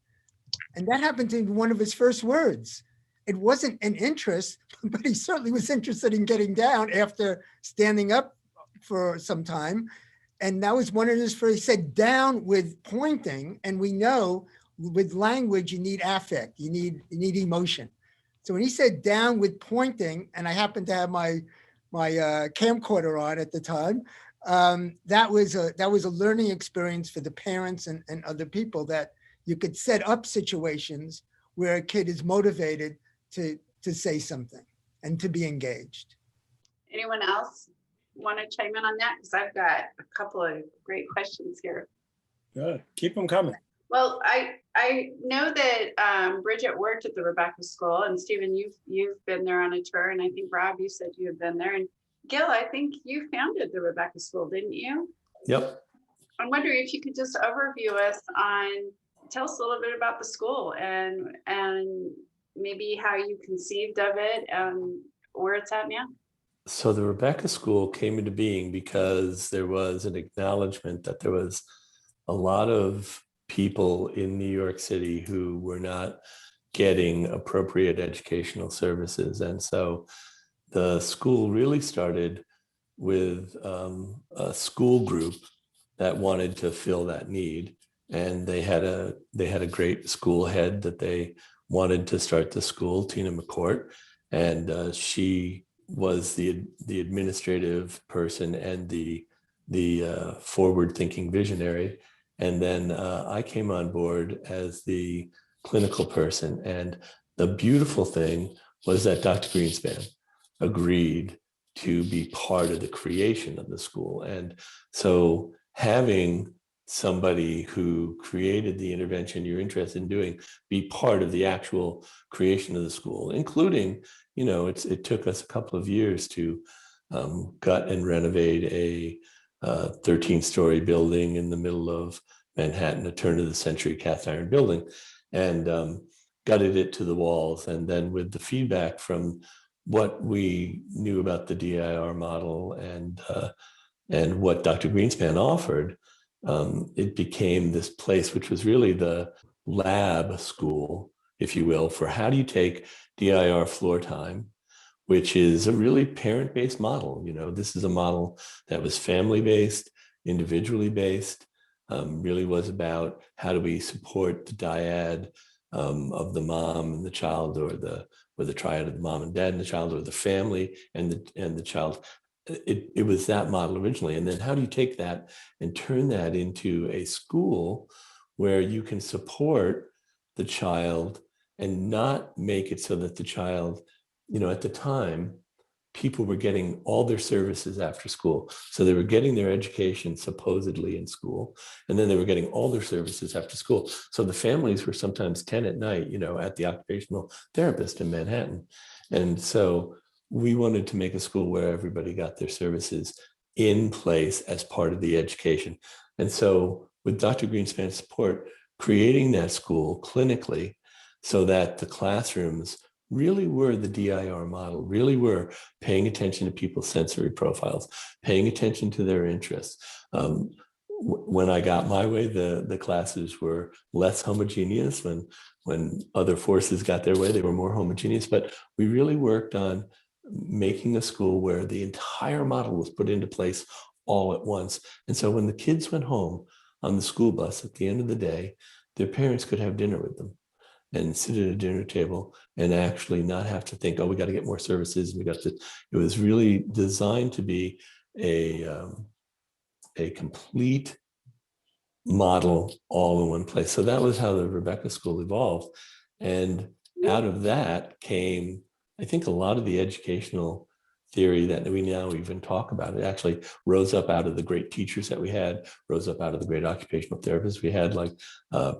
Speaker 2: And that happened to be one of his first words. It wasn't an interest, but he certainly was interested in getting down after standing up for some time. And that was one of his first. He said down with pointing. And we know with language, you need affect, you need emotion. So when he said down with pointing, and I happened to have my camcorder on at the time, that was a learning experience for the parents and other people, that you could set up situations where a kid is motivated to say something and to be engaged.
Speaker 1: Anyone else want to chime in on that? Because I've got a couple of great questions here.
Speaker 5: Good. Keep them coming.
Speaker 1: Well, I know that Bridget worked at the Rebecca School, and Stephen, you've been there on a tour, and I think Rob, you said you had been there, and Gil, I think you founded the Rebecca School, didn't you?
Speaker 3: Yep.
Speaker 1: I'm wondering if you could just overview us tell us a little bit about the school and maybe how you conceived of it and where it's at now.
Speaker 3: So the Rebecca School came into being because there was an acknowledgement that there was a lot of people in New York City who were not getting appropriate educational services. And so the school really started with a school group that wanted to fill that need. And they had a great school head that they wanted to start the school, Tina McCourt. And she was the administrative person and the forward-thinking visionary. And then I came on board as the clinical person. And the beautiful thing was that Dr. Greenspan agreed to be part of the creation of the school. And so having somebody who created the intervention you're interested in doing be part of the actual creation of the school, including, it took us a couple of years to gut and renovate a 13-story building in the middle of Manhattan, a turn of the century cast iron building, and gutted it to the walls. And then with the feedback from what we knew about the DIR model and what Dr. Greenspan offered, it became this place, which was really the lab school, if you will, for how do you take DIR floor time, which is a really parent-based model. You know, this is a model that was family-based, individually based, really was about how do we support the dyad of the mom and the child, or the triad of the mom and dad and the child, or the family and the child. It was that model originally. And then how do you take that and turn that into a school where you can support the child and not make it so that the child, you know, at the time, people were getting all their services after school. So they were getting their education supposedly in school, and then they were getting all their services after school. So the families were sometimes 10 at night, you know, at the occupational therapist in Manhattan. And so we wanted to make a school where everybody got their services in place as part of the education. And so with Dr. Greenspan's support, creating that school clinically so that the classrooms really were the DIR model, really were paying attention to people's sensory profiles, paying attention to their interests. When I got my way, the classes were less homogeneous. When other forces got their way, they were more homogeneous. But we really worked on making a school where the entire model was put into place all at once. And so when the kids went home on the school bus at the end of the day, their parents could have dinner with them and sit at a dinner table and actually not have to think, oh, we got to get more services. We got to, it was really designed to be a complete model all in one place. So that was how the Rebecca School evolved. And out of that came, I think, a lot of the educational theory that we now even talk about. It actually rose up out of the great teachers that we had, rose up out of the great occupational therapists we had, like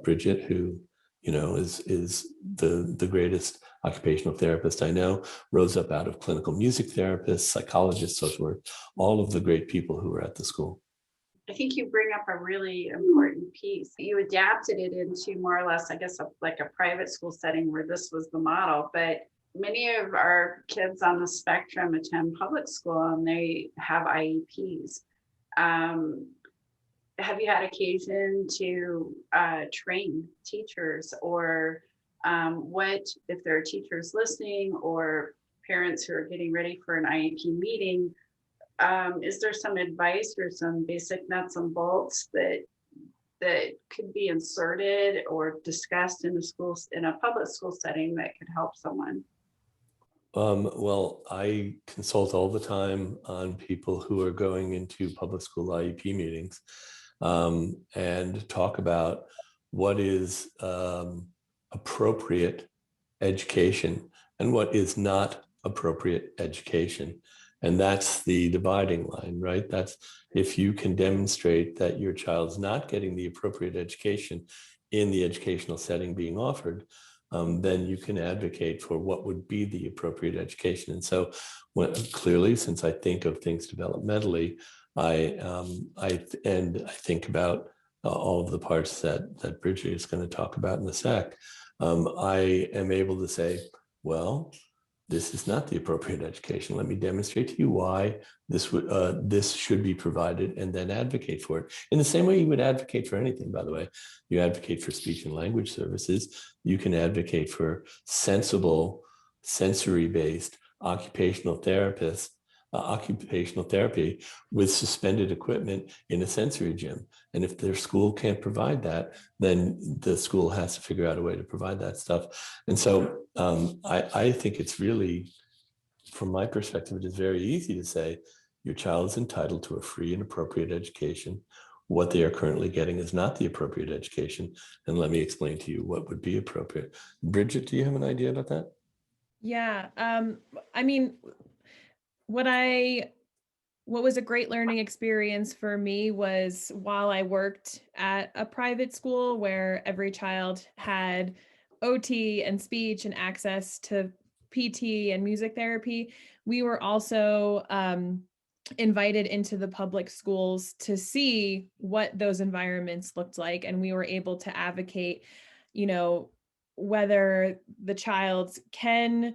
Speaker 3: Bridget, who, you know, is the greatest occupational therapist I know, rose up out of clinical music therapists, psychologists, social work, all of the great people who were at the school.
Speaker 1: I think you bring up a really important piece. You adapted it into more or less, I guess, like a private school setting where this was the model, but many of our kids on the spectrum attend public school and they have IEPs. Have you had occasion to train teachers, or what, if there are teachers listening or parents who are getting ready for an IEP meeting, is there some advice or some basic nuts and bolts that could be inserted or discussed in the schools, in a public school setting, that could help someone?
Speaker 3: Well, I consult all the time on people who are going into public school IEP meetings, and talk about what is appropriate education and what is not appropriate education. And that's the dividing line, right? That's if you can demonstrate that your child's not getting the appropriate education in the educational setting being offered, then you can advocate for what would be the appropriate education. And so clearly, since I think of things developmentally, I think about all of the parts that Bridget is going to talk about in a sec. I am able to say, well, this is not the appropriate education. Let me demonstrate to you why this should be provided, and then advocate for it. In the same way you would advocate for anything, by the way. You advocate for speech and language services. You can advocate for sensible, sensory-based occupational therapists, occupational therapy with suspended equipment in a sensory gym. And if their school can't provide that, then the school has to figure out a way to provide that stuff. And so I think it's really, from my perspective, it is very easy to say your child is entitled to a free and appropriate education. What they are currently getting is not the appropriate education. And let me explain to you what would be appropriate. Bridget, do you have an idea about that?
Speaker 4: Yeah. I mean, what was a great learning experience for me was while I worked at a private school where every child had OT and speech and access to PT and music therapy, we were also invited into the public schools to see what those environments looked like. And we were able to advocate, you know, whether the child can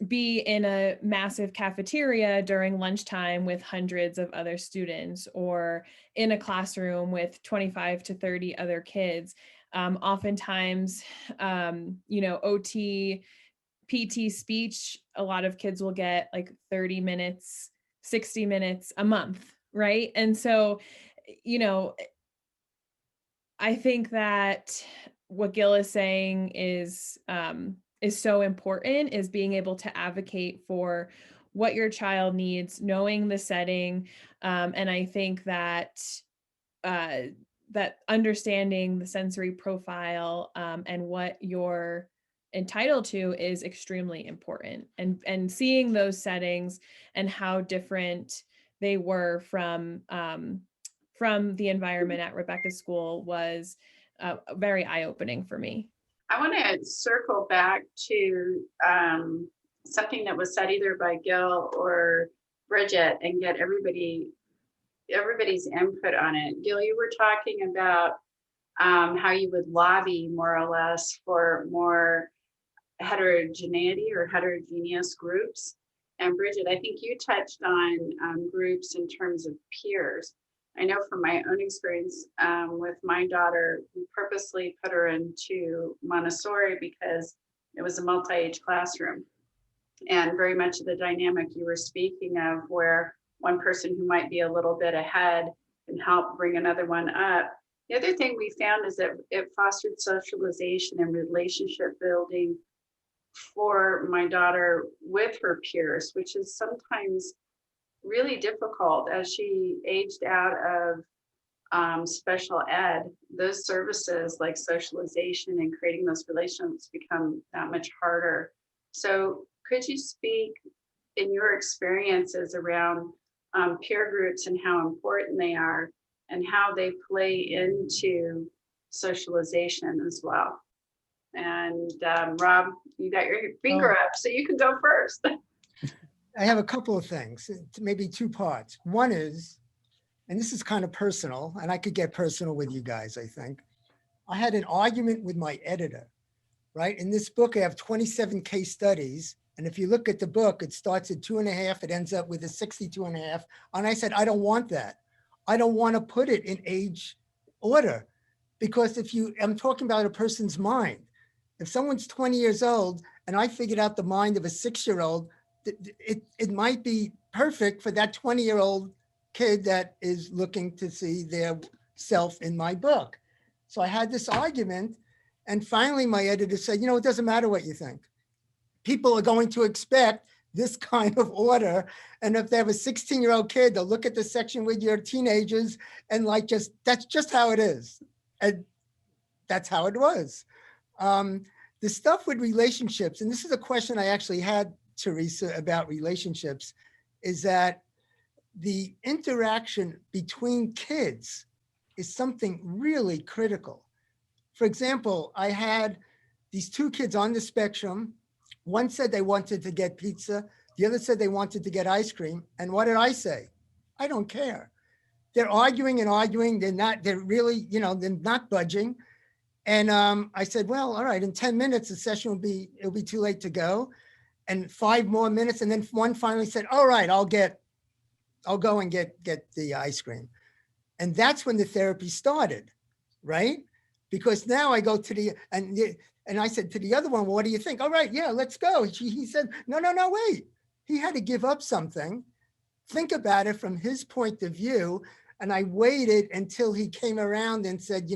Speaker 4: be in a massive cafeteria during lunchtime with hundreds of other students, or in a classroom with 25 to 30 other kids. Oftentimes, you know, OT, PT, speech, a lot of kids will get like 30 minutes, 60 minutes a month, right? And so, you know, I think that what Gil is saying is so important, is being able to advocate for what your child needs, knowing the setting. And I think that that understanding the sensory profile and what you're entitled to is extremely important. And seeing those settings and how different they were from the environment at Rebecca's school was very eye-opening for me.
Speaker 1: I want to circle back to something that was said either by Gil or Bridget and get everybody's input on it. Gil, you were talking about how you would lobby more or less for more heterogeneity or heterogeneous groups. And Bridget, I think you touched on groups in terms of peers. I know from my own experience with my daughter, we purposely put her into Montessori because it was a multi-age classroom. And very much of the dynamic you were speaking of, where one person who might be a little bit ahead can help bring another one up. The other thing we found is that it fostered socialization and relationship building for my daughter with her peers, which is sometimes really difficult as she aged out of special ed. Those services like socialization and creating those relationships become that much harder. So could you speak in your experiences around peer groups and how important they are and how they play into socialization as well? And Rob, you got your finger up, so you can go first.
Speaker 2: I have a couple of things, maybe two parts. One is, and this is kind of personal, and I could get personal with you guys, I think. I had an argument with my editor, right? In this book, I have 27 case studies. And if you look at the book, it starts at 2.5, it ends up with a 62.5. And I said, I don't want that. I don't want to put it in age order, because I'm talking about a person's mind. If someone's 20 years old and I figured out the mind of a 6-year-old, it might be perfect for that 20-year-old kid that is looking to see their self in my book. So I had this argument, and finally my editor said, it doesn't matter what you think. People are going to expect this kind of order. And if they have a 16-year-old kid, they'll look at the section with your teenagers and that's just how it is. And that's how it was. The stuff with relationships, and this is a question I actually had, Theresa, about relationships, is that the interaction between kids is something really critical. For example, I had these two kids on the spectrum. One said they wanted to get pizza. The other said they wanted to get ice cream. And what did I say? I don't care. They're arguing and arguing. They're not budging. And I said, well, all right, in 10 minutes, the session it'll be too late to go. And 5 more minutes. And then one finally said, all right, I'll go and get the ice cream. And that's when the therapy started, right? Because now I go to and I said to the other one, well, what do you think? All right, yeah, let's go. He said, no, wait. He had to give up something, think about it from his point of view. And I waited until he came around and said,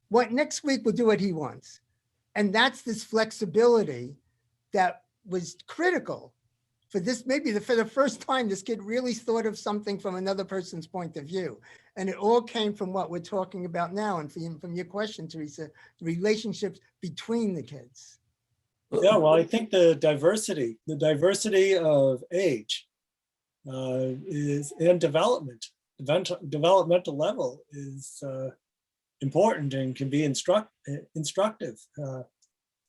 Speaker 2: what, next week we'll do what he wants. And that's this flexibility that was critical for this. Maybe for the first time, this kid really thought of something from another person's point of view. And it all came from what we're talking about now. And from your question, Theresa, the relationships between the kids.
Speaker 5: Yeah, well, I think the diversity of age is in developmental level is important and can be instructive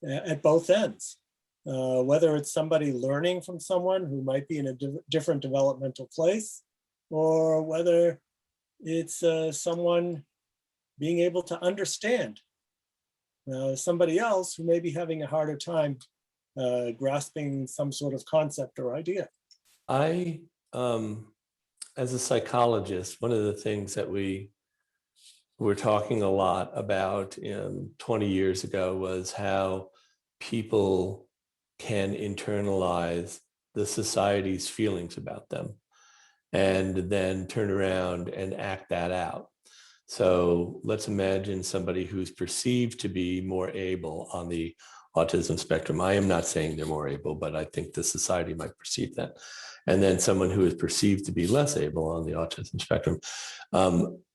Speaker 5: at both ends. whether it's somebody learning from someone who might be in a different developmental place, or whether it's someone being able to understand somebody else who may be having a harder time grasping some sort of concept or idea.
Speaker 3: I, as a psychologist, one of the things that we were talking a lot about 20 years ago was how people can internalize the society's feelings about them and then turn around and act that out. So let's imagine somebody who's perceived to be more able on the autism spectrum. I am not saying they're more able, but I think the society might perceive that. And then someone who is perceived to be less able on the autism spectrum.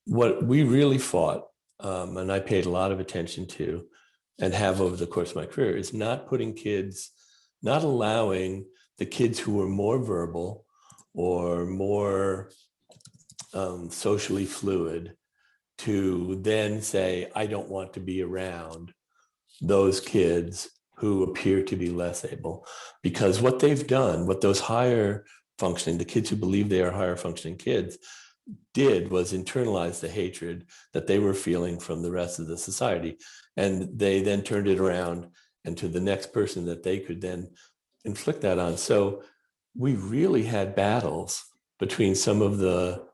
Speaker 3: What we really fought, and I paid a lot of attention to, and have over the course of my career, is not putting kids, not allowing the kids who were more verbal or more socially fluid to then say, I don't want to be around those kids who appear to be less able. Because what they've done, what those higher functioning, the kids who believe they are higher functioning kids, did was internalize the hatred that they were feeling from the rest of the society. And they then turned it around and to the next person that they could then inflict that on. So we really had battles between some of the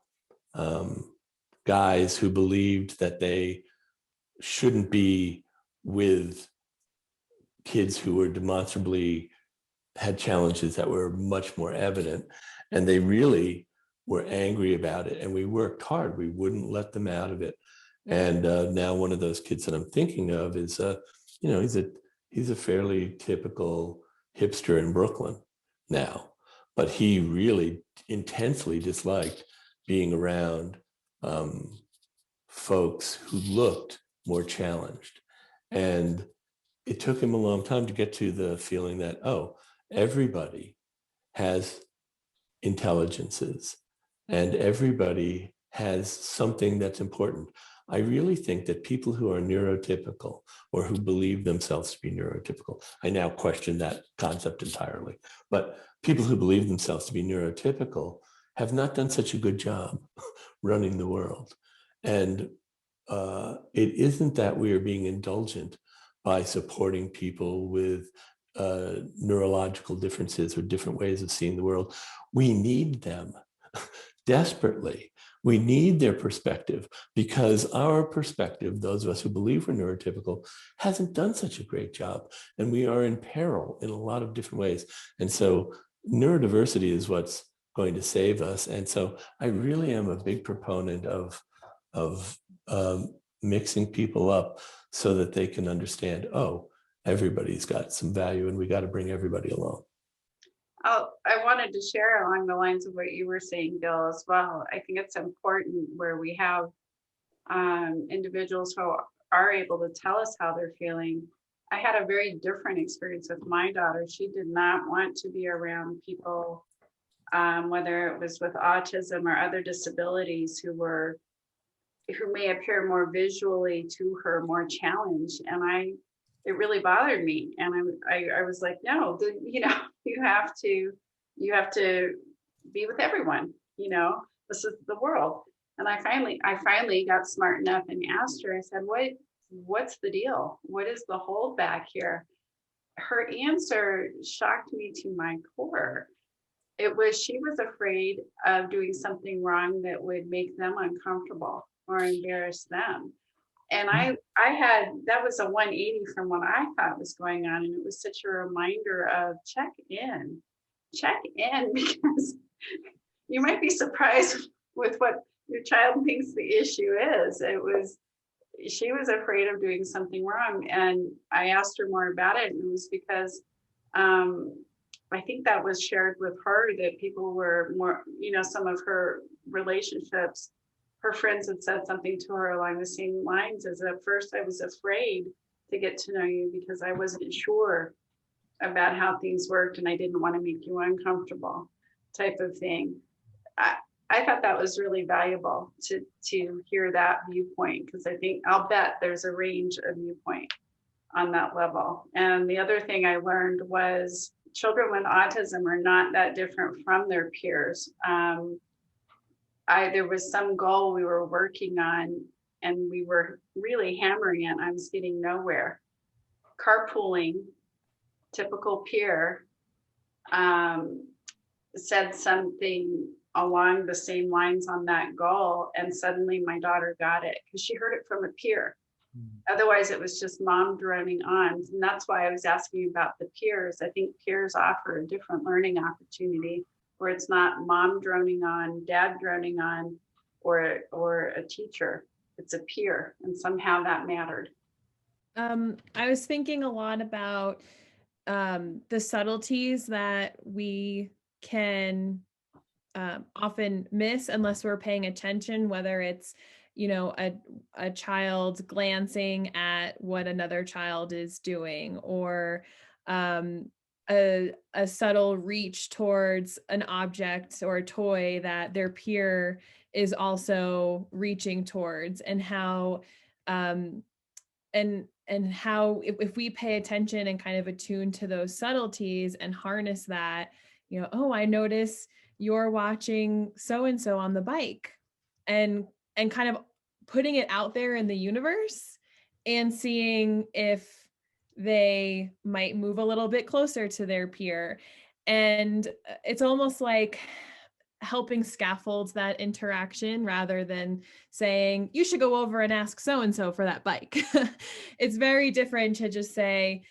Speaker 3: guys who believed that they shouldn't be with kids who were demonstrably had challenges that were much more evident. And they really were angry about it. And we worked hard. We wouldn't let them out of it. And now one of those kids that I'm thinking of is, he's a fairly typical hipster in Brooklyn now, but he really intensely disliked being around folks who looked more challenged. And it took him a long time to get to the feeling that, oh, everybody has intelligences and everybody has something that's important. I really think that people who are neurotypical or who believe themselves to be neurotypical, I now question that concept entirely, but people who believe themselves to be neurotypical have not done such a good job running the world. And it isn't that we are being indulgent by supporting people with neurological differences or different ways of seeing the world. We need them desperately. We need their perspective because our perspective, those of us who believe we're neurotypical, hasn't done such a great job. And we are in peril in a lot of different ways. And so neurodiversity is what's going to save us. And so I really am a big proponent of mixing people up so that they can understand, oh, everybody's got some value and we got to bring everybody along.
Speaker 1: I wanted to share along the lines of what you were saying, Gil, as well. I think it's important where we have individuals who are able to tell us how they're feeling. I had a very different experience with my daughter. She did not want to be around people, whether it was with autism or other disabilities who may appear more visually to her more challenged. And it really bothered me. And I was like, no, you have to be with everyone, this is the world. And I finally got smart enough and asked her, I said, what's the deal? What is the holdback here? Her answer shocked me to my core. She was afraid of doing something wrong that would make them uncomfortable or embarrass them. And that was a 180 from what I thought was going on. And it was such a reminder of check in, because you might be surprised with what your child thinks the issue is. She was afraid of doing something wrong. And I asked her more about it. And it was because I think that was shared with her that people were more, some of her relationships, her friends had said something to her along the same lines as, at first I was afraid to get to know you because I wasn't sure about how things worked and I didn't want to make you uncomfortable, type of thing. I thought that was really valuable to hear that viewpoint, because I'll bet there's a range of viewpoint on that level. And the other thing I learned was children with autism are not that different from their peers. There was some goal we were working on and we were really hammering it. I was getting nowhere. Carpooling, typical peer, said something along the same lines on that goal, and suddenly my daughter got it because she heard it from a peer. Otherwise, it was just mom droning on. And that's why I was asking about the peers. I think peers offer a different learning opportunity where it's not mom droning on, dad droning on, or a teacher. It's a peer, and somehow that mattered.
Speaker 4: I was thinking a lot about the subtleties that we can often miss unless we're paying attention, whether it's, you know, a child glancing at what another child is doing, or a subtle reach towards an object or a toy that their peer is also reaching towards, and how and how if we pay attention and kind of attune to those subtleties and harness that, you know, oh, I notice you're watching so and so on the bike, and kind of putting it out there in the universe and seeing if they might move a little bit closer to their peer. And it's almost like helping scaffold that interaction rather than saying you should go over and ask so and so for that bike. It's very different to just say,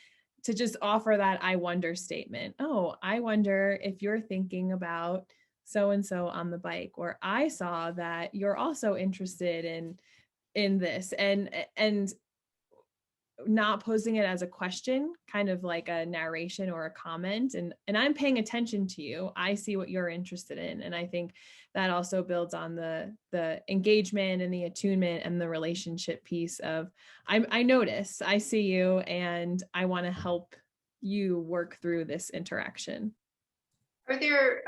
Speaker 4: to just offer that I wonder statement. Oh, I wonder if you're thinking about so and so on the bike, or I saw that you're also interested in this, and not posing it as a question, kind of like a narration or a comment, and I'm paying attention to you. I see what you're interested in. And I think that also builds on the engagement and the attunement and the relationship piece of I notice, I see you, and I want to help you work through this interaction.
Speaker 1: Are there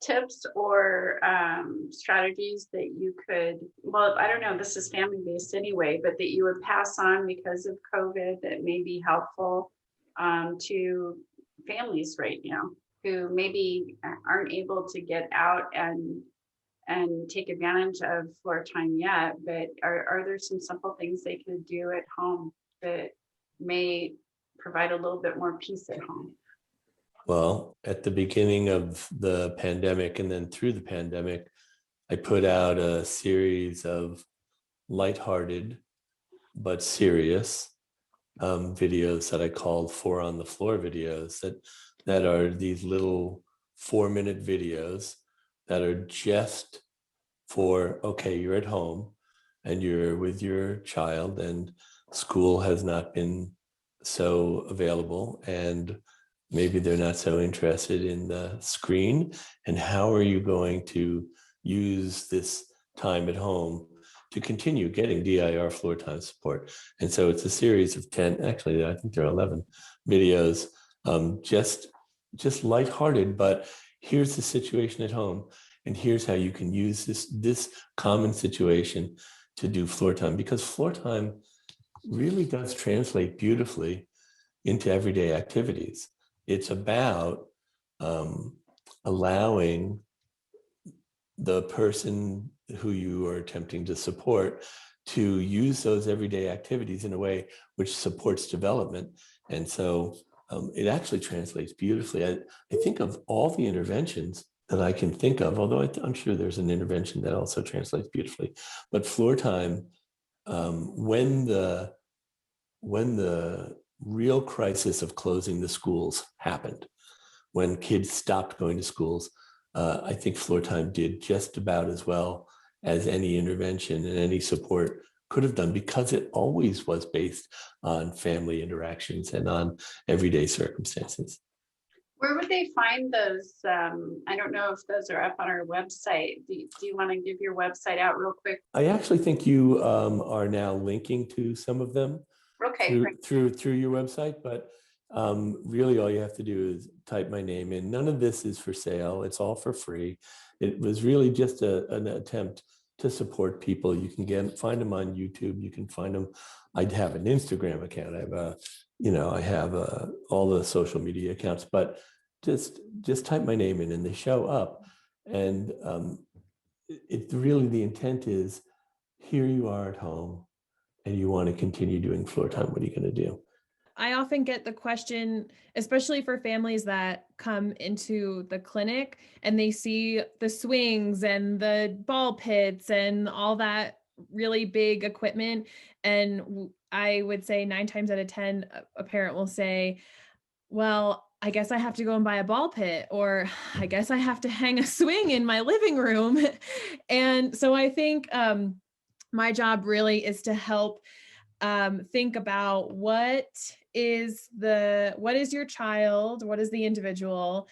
Speaker 1: tips or strategies that you could, well, I don't know, this is family-based anyway, but that you would pass on because of COVID that may be helpful to families right now who maybe aren't able to get out and take advantage of Floortime yet, but are there some simple things they could do at home that may provide a little bit more peace at home?
Speaker 3: Well, at the beginning of the pandemic and then through the pandemic, I put out a series of lighthearted but serious videos that I called Four on the Floor videos, that are these little 4-minute videos that are just for, okay, you're at home and you're with your child and school has not been so available, and maybe they're not so interested in the screen. And how are you going to use this time at home to continue getting DIR Floortime support? And so it's a series of 10, actually, I think there are 11 videos, just lighthearted, but here's the situation at home. And here's how you can use this common situation to do Floortime, because Floortime really does translate beautifully into everyday activities. It's about allowing the person who you are attempting to support to use those everyday activities in a way which supports development. And so it actually translates beautifully. I think of all the interventions that I can think of, although I'm sure there's an intervention that also translates beautifully. But Floortime, when the real crisis of closing the schools happened, when kids stopped going to schools, I think Floortime did just about as well as any intervention and any support could have done, because it always was based on family interactions and on everyday circumstances.
Speaker 1: Where would they find those? I don't know if those are up on our website. Do you want to give your website out real quick?
Speaker 3: I actually think you are now linking to some of them.
Speaker 1: Okay,
Speaker 3: through your website, but really all you have to do is type my name in. None of this is for sale. It's all for free. It was really just an attempt to support people. You can find them on YouTube. You can find them. I have an Instagram account. I have all the social media accounts, but just type my name in and they show up. And it's really, the intent is, here you are at home and you want to continue doing floor time. What are you going to do?
Speaker 4: I often get the question, especially for families that come into the clinic and they see the swings and the ball pits and all that really big equipment. And I would say 9 times out of 10, a parent will say, well, I guess I have to go and buy a ball pit, or I guess I have to hang a swing in my living room. And so I think my job really is to help think about what is your child, what is the individual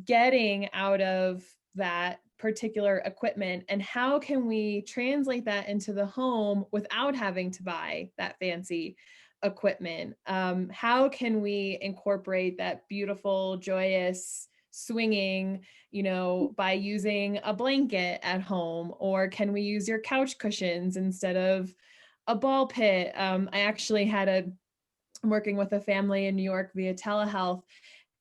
Speaker 4: getting out of that particular equipment, and how can we translate that into the home without having to buy that fancy equipment? How can we incorporate that beautiful, joyous swinging, by using a blanket at home? Or can we use your couch cushions instead of a ball pit? I'm working with a family in New York via telehealth,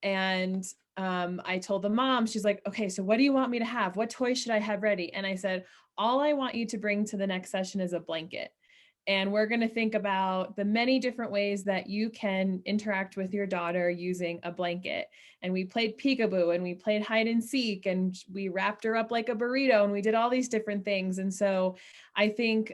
Speaker 4: and I told the mom, she's like, okay, so what do you want me to have? What toys should I have ready? And I said, all I want you to bring to the next session is a blanket. And we're going to think about the many different ways that you can interact with your daughter using a blanket. And we played peekaboo and we played hide and seek and we wrapped her up like a burrito and we did all these different things. And so I think,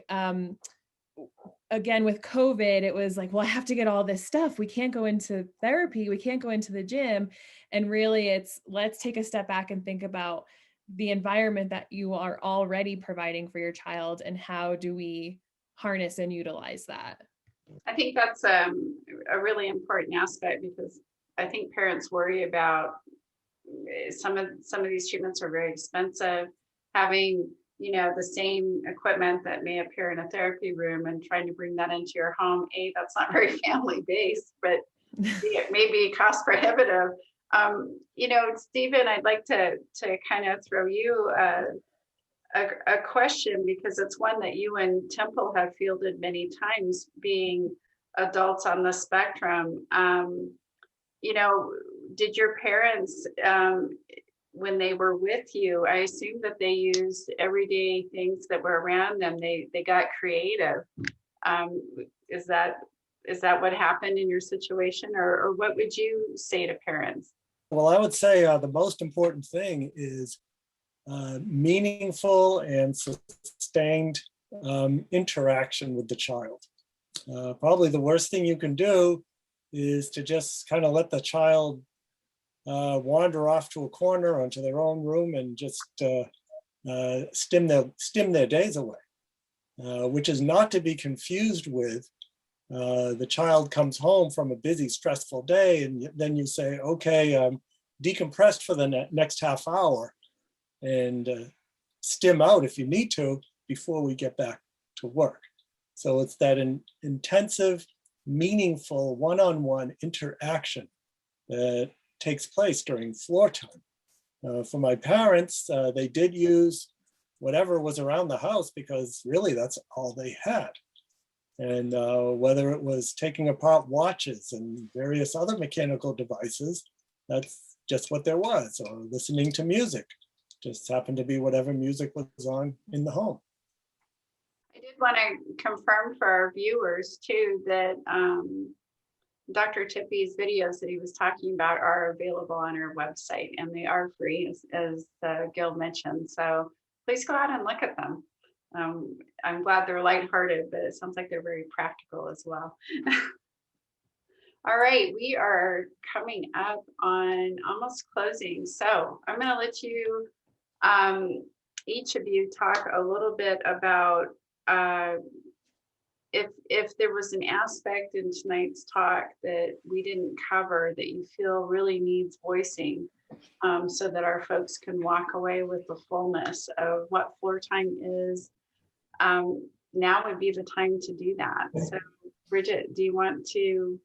Speaker 4: again, with COVID, it was like, well, I have to get all this stuff. We can't go into therapy. We can't go into the gym. And really let's take a step back and think about the environment that you are already providing for your child and how do we harness and utilize that.
Speaker 1: I think that's a really important aspect, because I think parents worry about some of these treatments are very expensive. Having the same equipment that may appear in a therapy room and trying to bring that into your home, that's not very family based, but it may be cost prohibitive. Stephen, I'd like to kind of throw you a question, because it's one that you and Temple have fielded many times, being adults on the spectrum. Did your parents, when they were with you, I assume that they used everyday things that were around them. They got creative. Is that what happened in your situation, or what would you say to parents?
Speaker 5: Well, I would say the most important thing is meaningful and sustained interaction with the child. Probably the worst thing you can do is to just kind of let the child wander off to a corner or into their own room and just stim their days away, which is not to be confused with the child comes home from a busy, stressful day, and then you say, okay, decompress for the next half hour and stim out if you need to before we get back to work. So it's that intensive, meaningful one-on-one interaction that takes place during floor time. For my parents, they did use whatever was around the house because really that's all they had. And whether it was taking apart watches and various other mechanical devices, that's just what there was, or listening to music. Just happened to be whatever music was on in the home.
Speaker 1: I did want to confirm for our viewers too that Dr. Tippy's videos that he was talking about are available on our website, and they are free, as Gil mentioned. So please go out and look at them. I'm glad they're lighthearted, but it sounds like they're very practical as well. All right, we are coming up on almost closing. So I'm going to let you, each of you, talk a little bit about if there was an aspect in tonight's talk that we didn't cover that you feel really needs voicing, so that our folks can walk away with the fullness of what floor time is. Now would be the time to do that. So Bridget, do you want to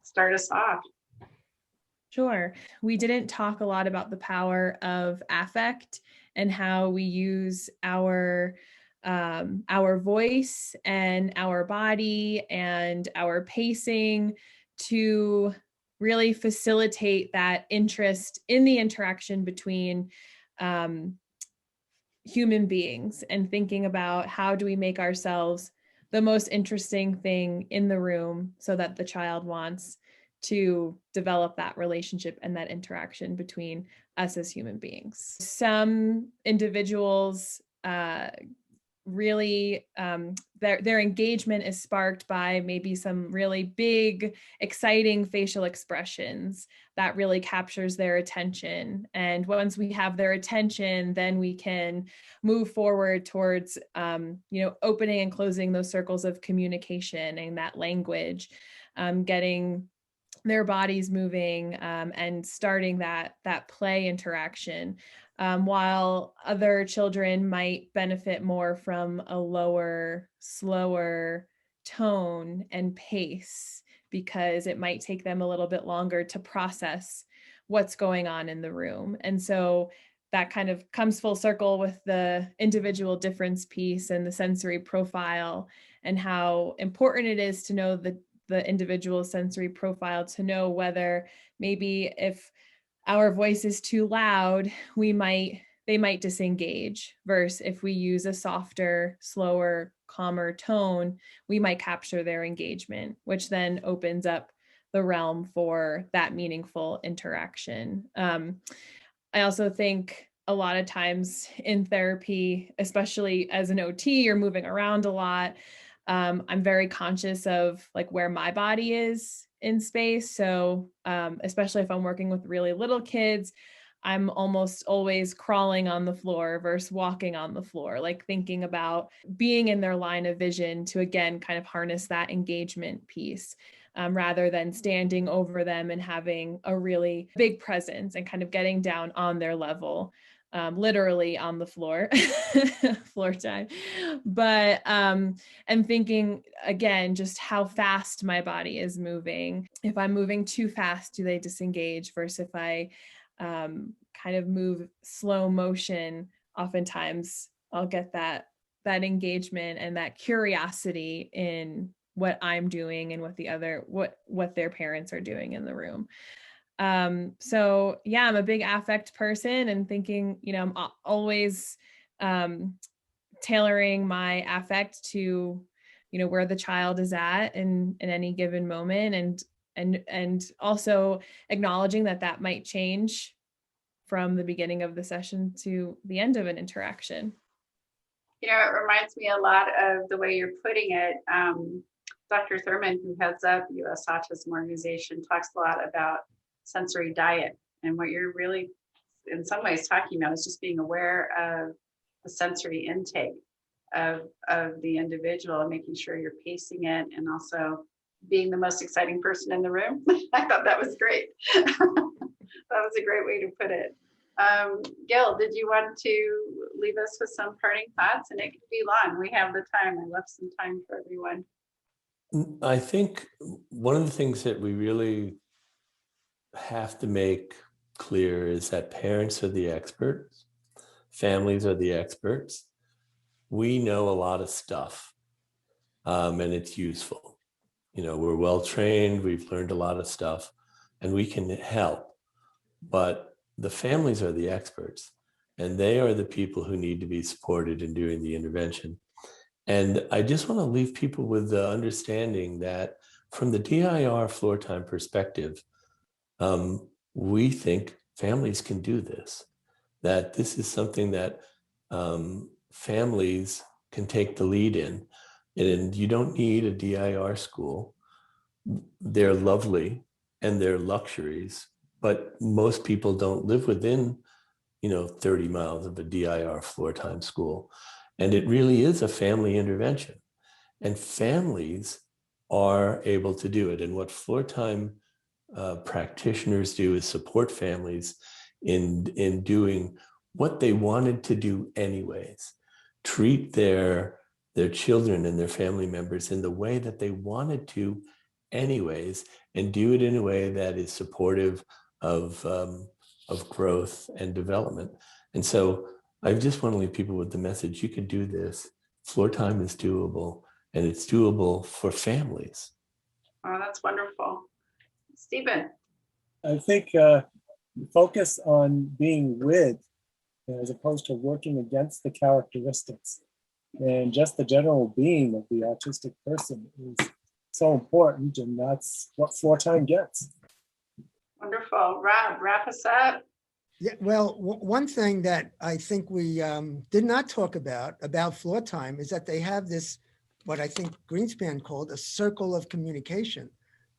Speaker 1: start us off?
Speaker 4: Sure. We didn't talk a lot about the power of affect and how we use our voice and our body and our pacing to really facilitate that interest in the interaction between human beings, and thinking about how do we make ourselves the most interesting thing in the room so that the child wants to develop that relationship and that interaction between us as human beings. Some individuals really their engagement is sparked by maybe some really big, exciting facial expressions that really captures their attention. And once we have their attention, then we can move forward towards opening and closing those circles of communication and that language, getting their bodies moving, and starting that play interaction. While other children might benefit more from a lower, slower tone and pace, because it might take them a little bit longer to process what's going on in the room. And so that kind of comes full circle with the individual difference piece and the sensory profile, and how important it is to know the individual sensory profile, to know whether maybe if our voice is too loud, they might disengage, versus if we use a softer, slower, calmer tone, we might capture their engagement, which then opens up the realm for that meaningful interaction. I also think a lot of times in therapy, especially as an OT, you're moving around a lot. I'm very conscious of like where my body is in space. So especially if I'm working with really little kids, I'm almost always crawling on the floor versus walking on the floor, like thinking about being in their line of vision to, again, kind of harness that engagement piece, rather than standing over them and having a really big presence and kind of getting down on their level. Literally on the floor, floor time. But and thinking again, just how fast my body is moving. If I'm moving too fast, do they disengage? Versus if I kind of move slow motion, oftentimes I'll get that engagement and that curiosity in what I'm doing and what their parents are doing in the room. So yeah, I'm a big affect person, and thinking, I'm always tailoring my affect to, where the child is at in any given moment, and also acknowledging that might change from the beginning of the session to the end of an interaction.
Speaker 1: It reminds me a lot of the way you're putting it. Dr. Thurman, who heads up US Autism Organization, talks a lot about sensory diet, and what you're really in some ways talking about is just being aware of the sensory intake of the individual and making sure you're pacing it, and also being the most exciting person in the room. I thought that was great. That was a great way to put it. Gil, did you want to leave us with some parting thoughts? And it could be long. We have the time. I left some time for everyone.
Speaker 3: I think one of the things that we really have to make clear is that parents are the experts, families are the experts. We know a lot of stuff, and it's useful. We're well trained, we've learned a lot of stuff, and we can help. But the families are the experts, and they are the people who need to be supported in doing the intervention. And I just want to leave people with the understanding that from the DIR Floortime perspective, we think families can do this, that this is something that families can take the lead in. And you don't need a DIR school. They're lovely and they're luxuries, but most people don't live within 30 miles of a DIR Floortime school. And it really is a family intervention. And families are able to do it. And what Floortime practitioners do is support families in doing what they wanted to do anyways. Treat their children and their family members in the way that they wanted to anyways, and do it in a way that is supportive of growth and development. And so I just want to leave people with the message, you can do this. Floor time is doable, and it's doable for families.
Speaker 1: Oh, that's wonderful. Stephen.
Speaker 5: I think focus on being with as opposed to working against the characteristics. And just the general being of the autistic person is so important, and that's what floor time gets.
Speaker 1: Wonderful. Rob, wrap us up.
Speaker 2: Yeah, well, one thing that I think we did not talk about floor time is that they have this, what I think Greenspan called a circle of communication.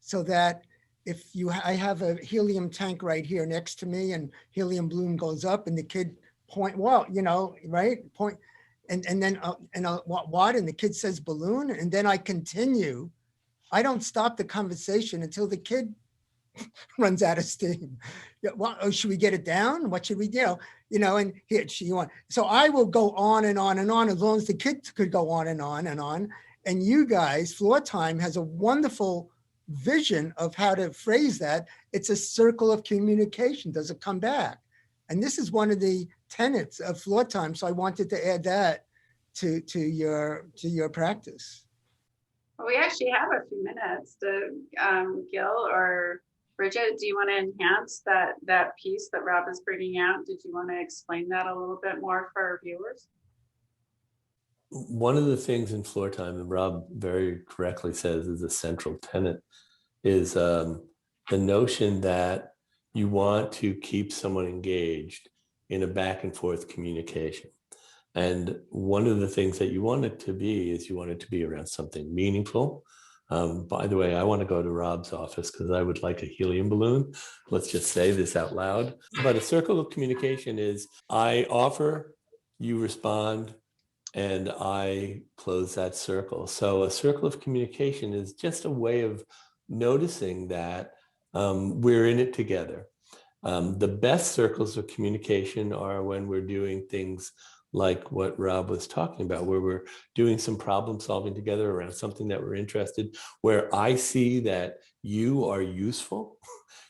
Speaker 2: So that if I have a helium tank right here next to me and helium balloon goes up and the kid point, well, right? Point, and then what? And the kid says balloon, and then I continue. I don't stop the conversation until the kid runs out of steam. Yeah, well, oh, should we get it down? What should we do? And here she went. So I will go on and on and on as long as the kids could go on and on and on. And you guys, Floor Time has a wonderful vision of how to phrase that. It's a circle of communication. Does it come back? And this is one of the tenets of Floor Time. So I wanted to add that to your practice.
Speaker 1: Well, we actually have a few minutes to Gil or Bridget, do you want to enhance that piece that Rob is bringing out? Did you want to explain that a little bit more for our viewers?
Speaker 3: One of the things in Floor Time, and Rob very correctly says is a central tenet, is the notion that you want to keep someone engaged in a back and forth communication. And one of the things that you want it to be is you want it to be around something meaningful. By the way, I want to go to Rob's office because I would like a helium balloon. Let's just say this out loud. But a circle of communication is I offer, you respond, and I close that circle. So a circle of communication is just a way of noticing that we're in it together. The best circles of communication are when we're doing things like what Rob was talking about, where we're doing some problem solving together around something that we're interested, where I see that you are useful.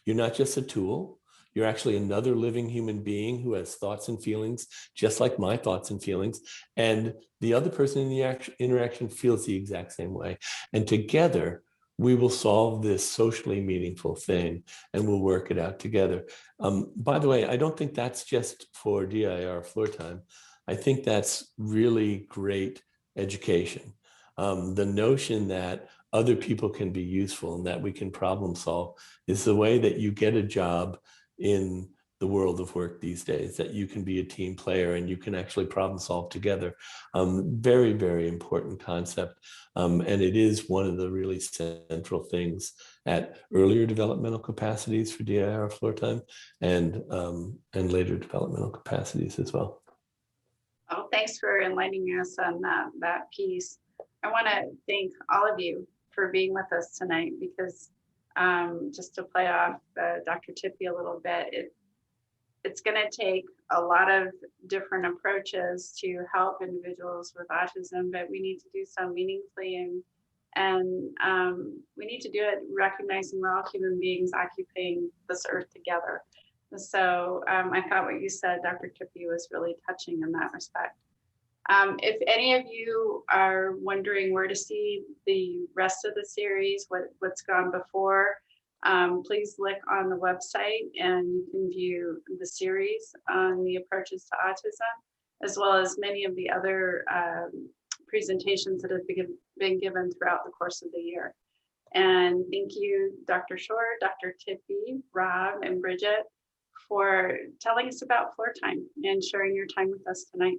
Speaker 3: You're not just a tool. You're actually another living human being who has thoughts and feelings, just like my thoughts and feelings. And the other person in the interaction feels the exact same way. And together, we will solve this socially meaningful thing and we'll work it out together. By the way, I don't think that's just for DIR Floor Time. I think that's really great education. The notion that other people can be useful and that we can problem solve is the way that you get a job in the world of work these days, that you can be a team player and you can actually problem solve together. Very, very important concept. And it is one of the really central things at earlier developmental capacities for DIR Floor Time and later developmental capacities as well.
Speaker 1: Oh, thanks for enlightening us on that piece. I want to thank all of you for being with us tonight because just to play off Dr. Tippy a little bit, it's going to take a lot of different approaches to help individuals with autism, but we need to do so meaningfully and we need to do it recognizing we're all human beings occupying this earth together. So I thought what you said, Dr. Tippy, was really touching in that respect. If any of you are wondering where to see the rest of the series, what's gone before, please look on the website and you can view the series on the approaches to autism, as well as many of the other presentations that have been given throughout the course of the year. And thank you, Dr. Shore, Dr. Tippy, Rob, and Bridget, for telling us about Floor Time and sharing your time with us tonight.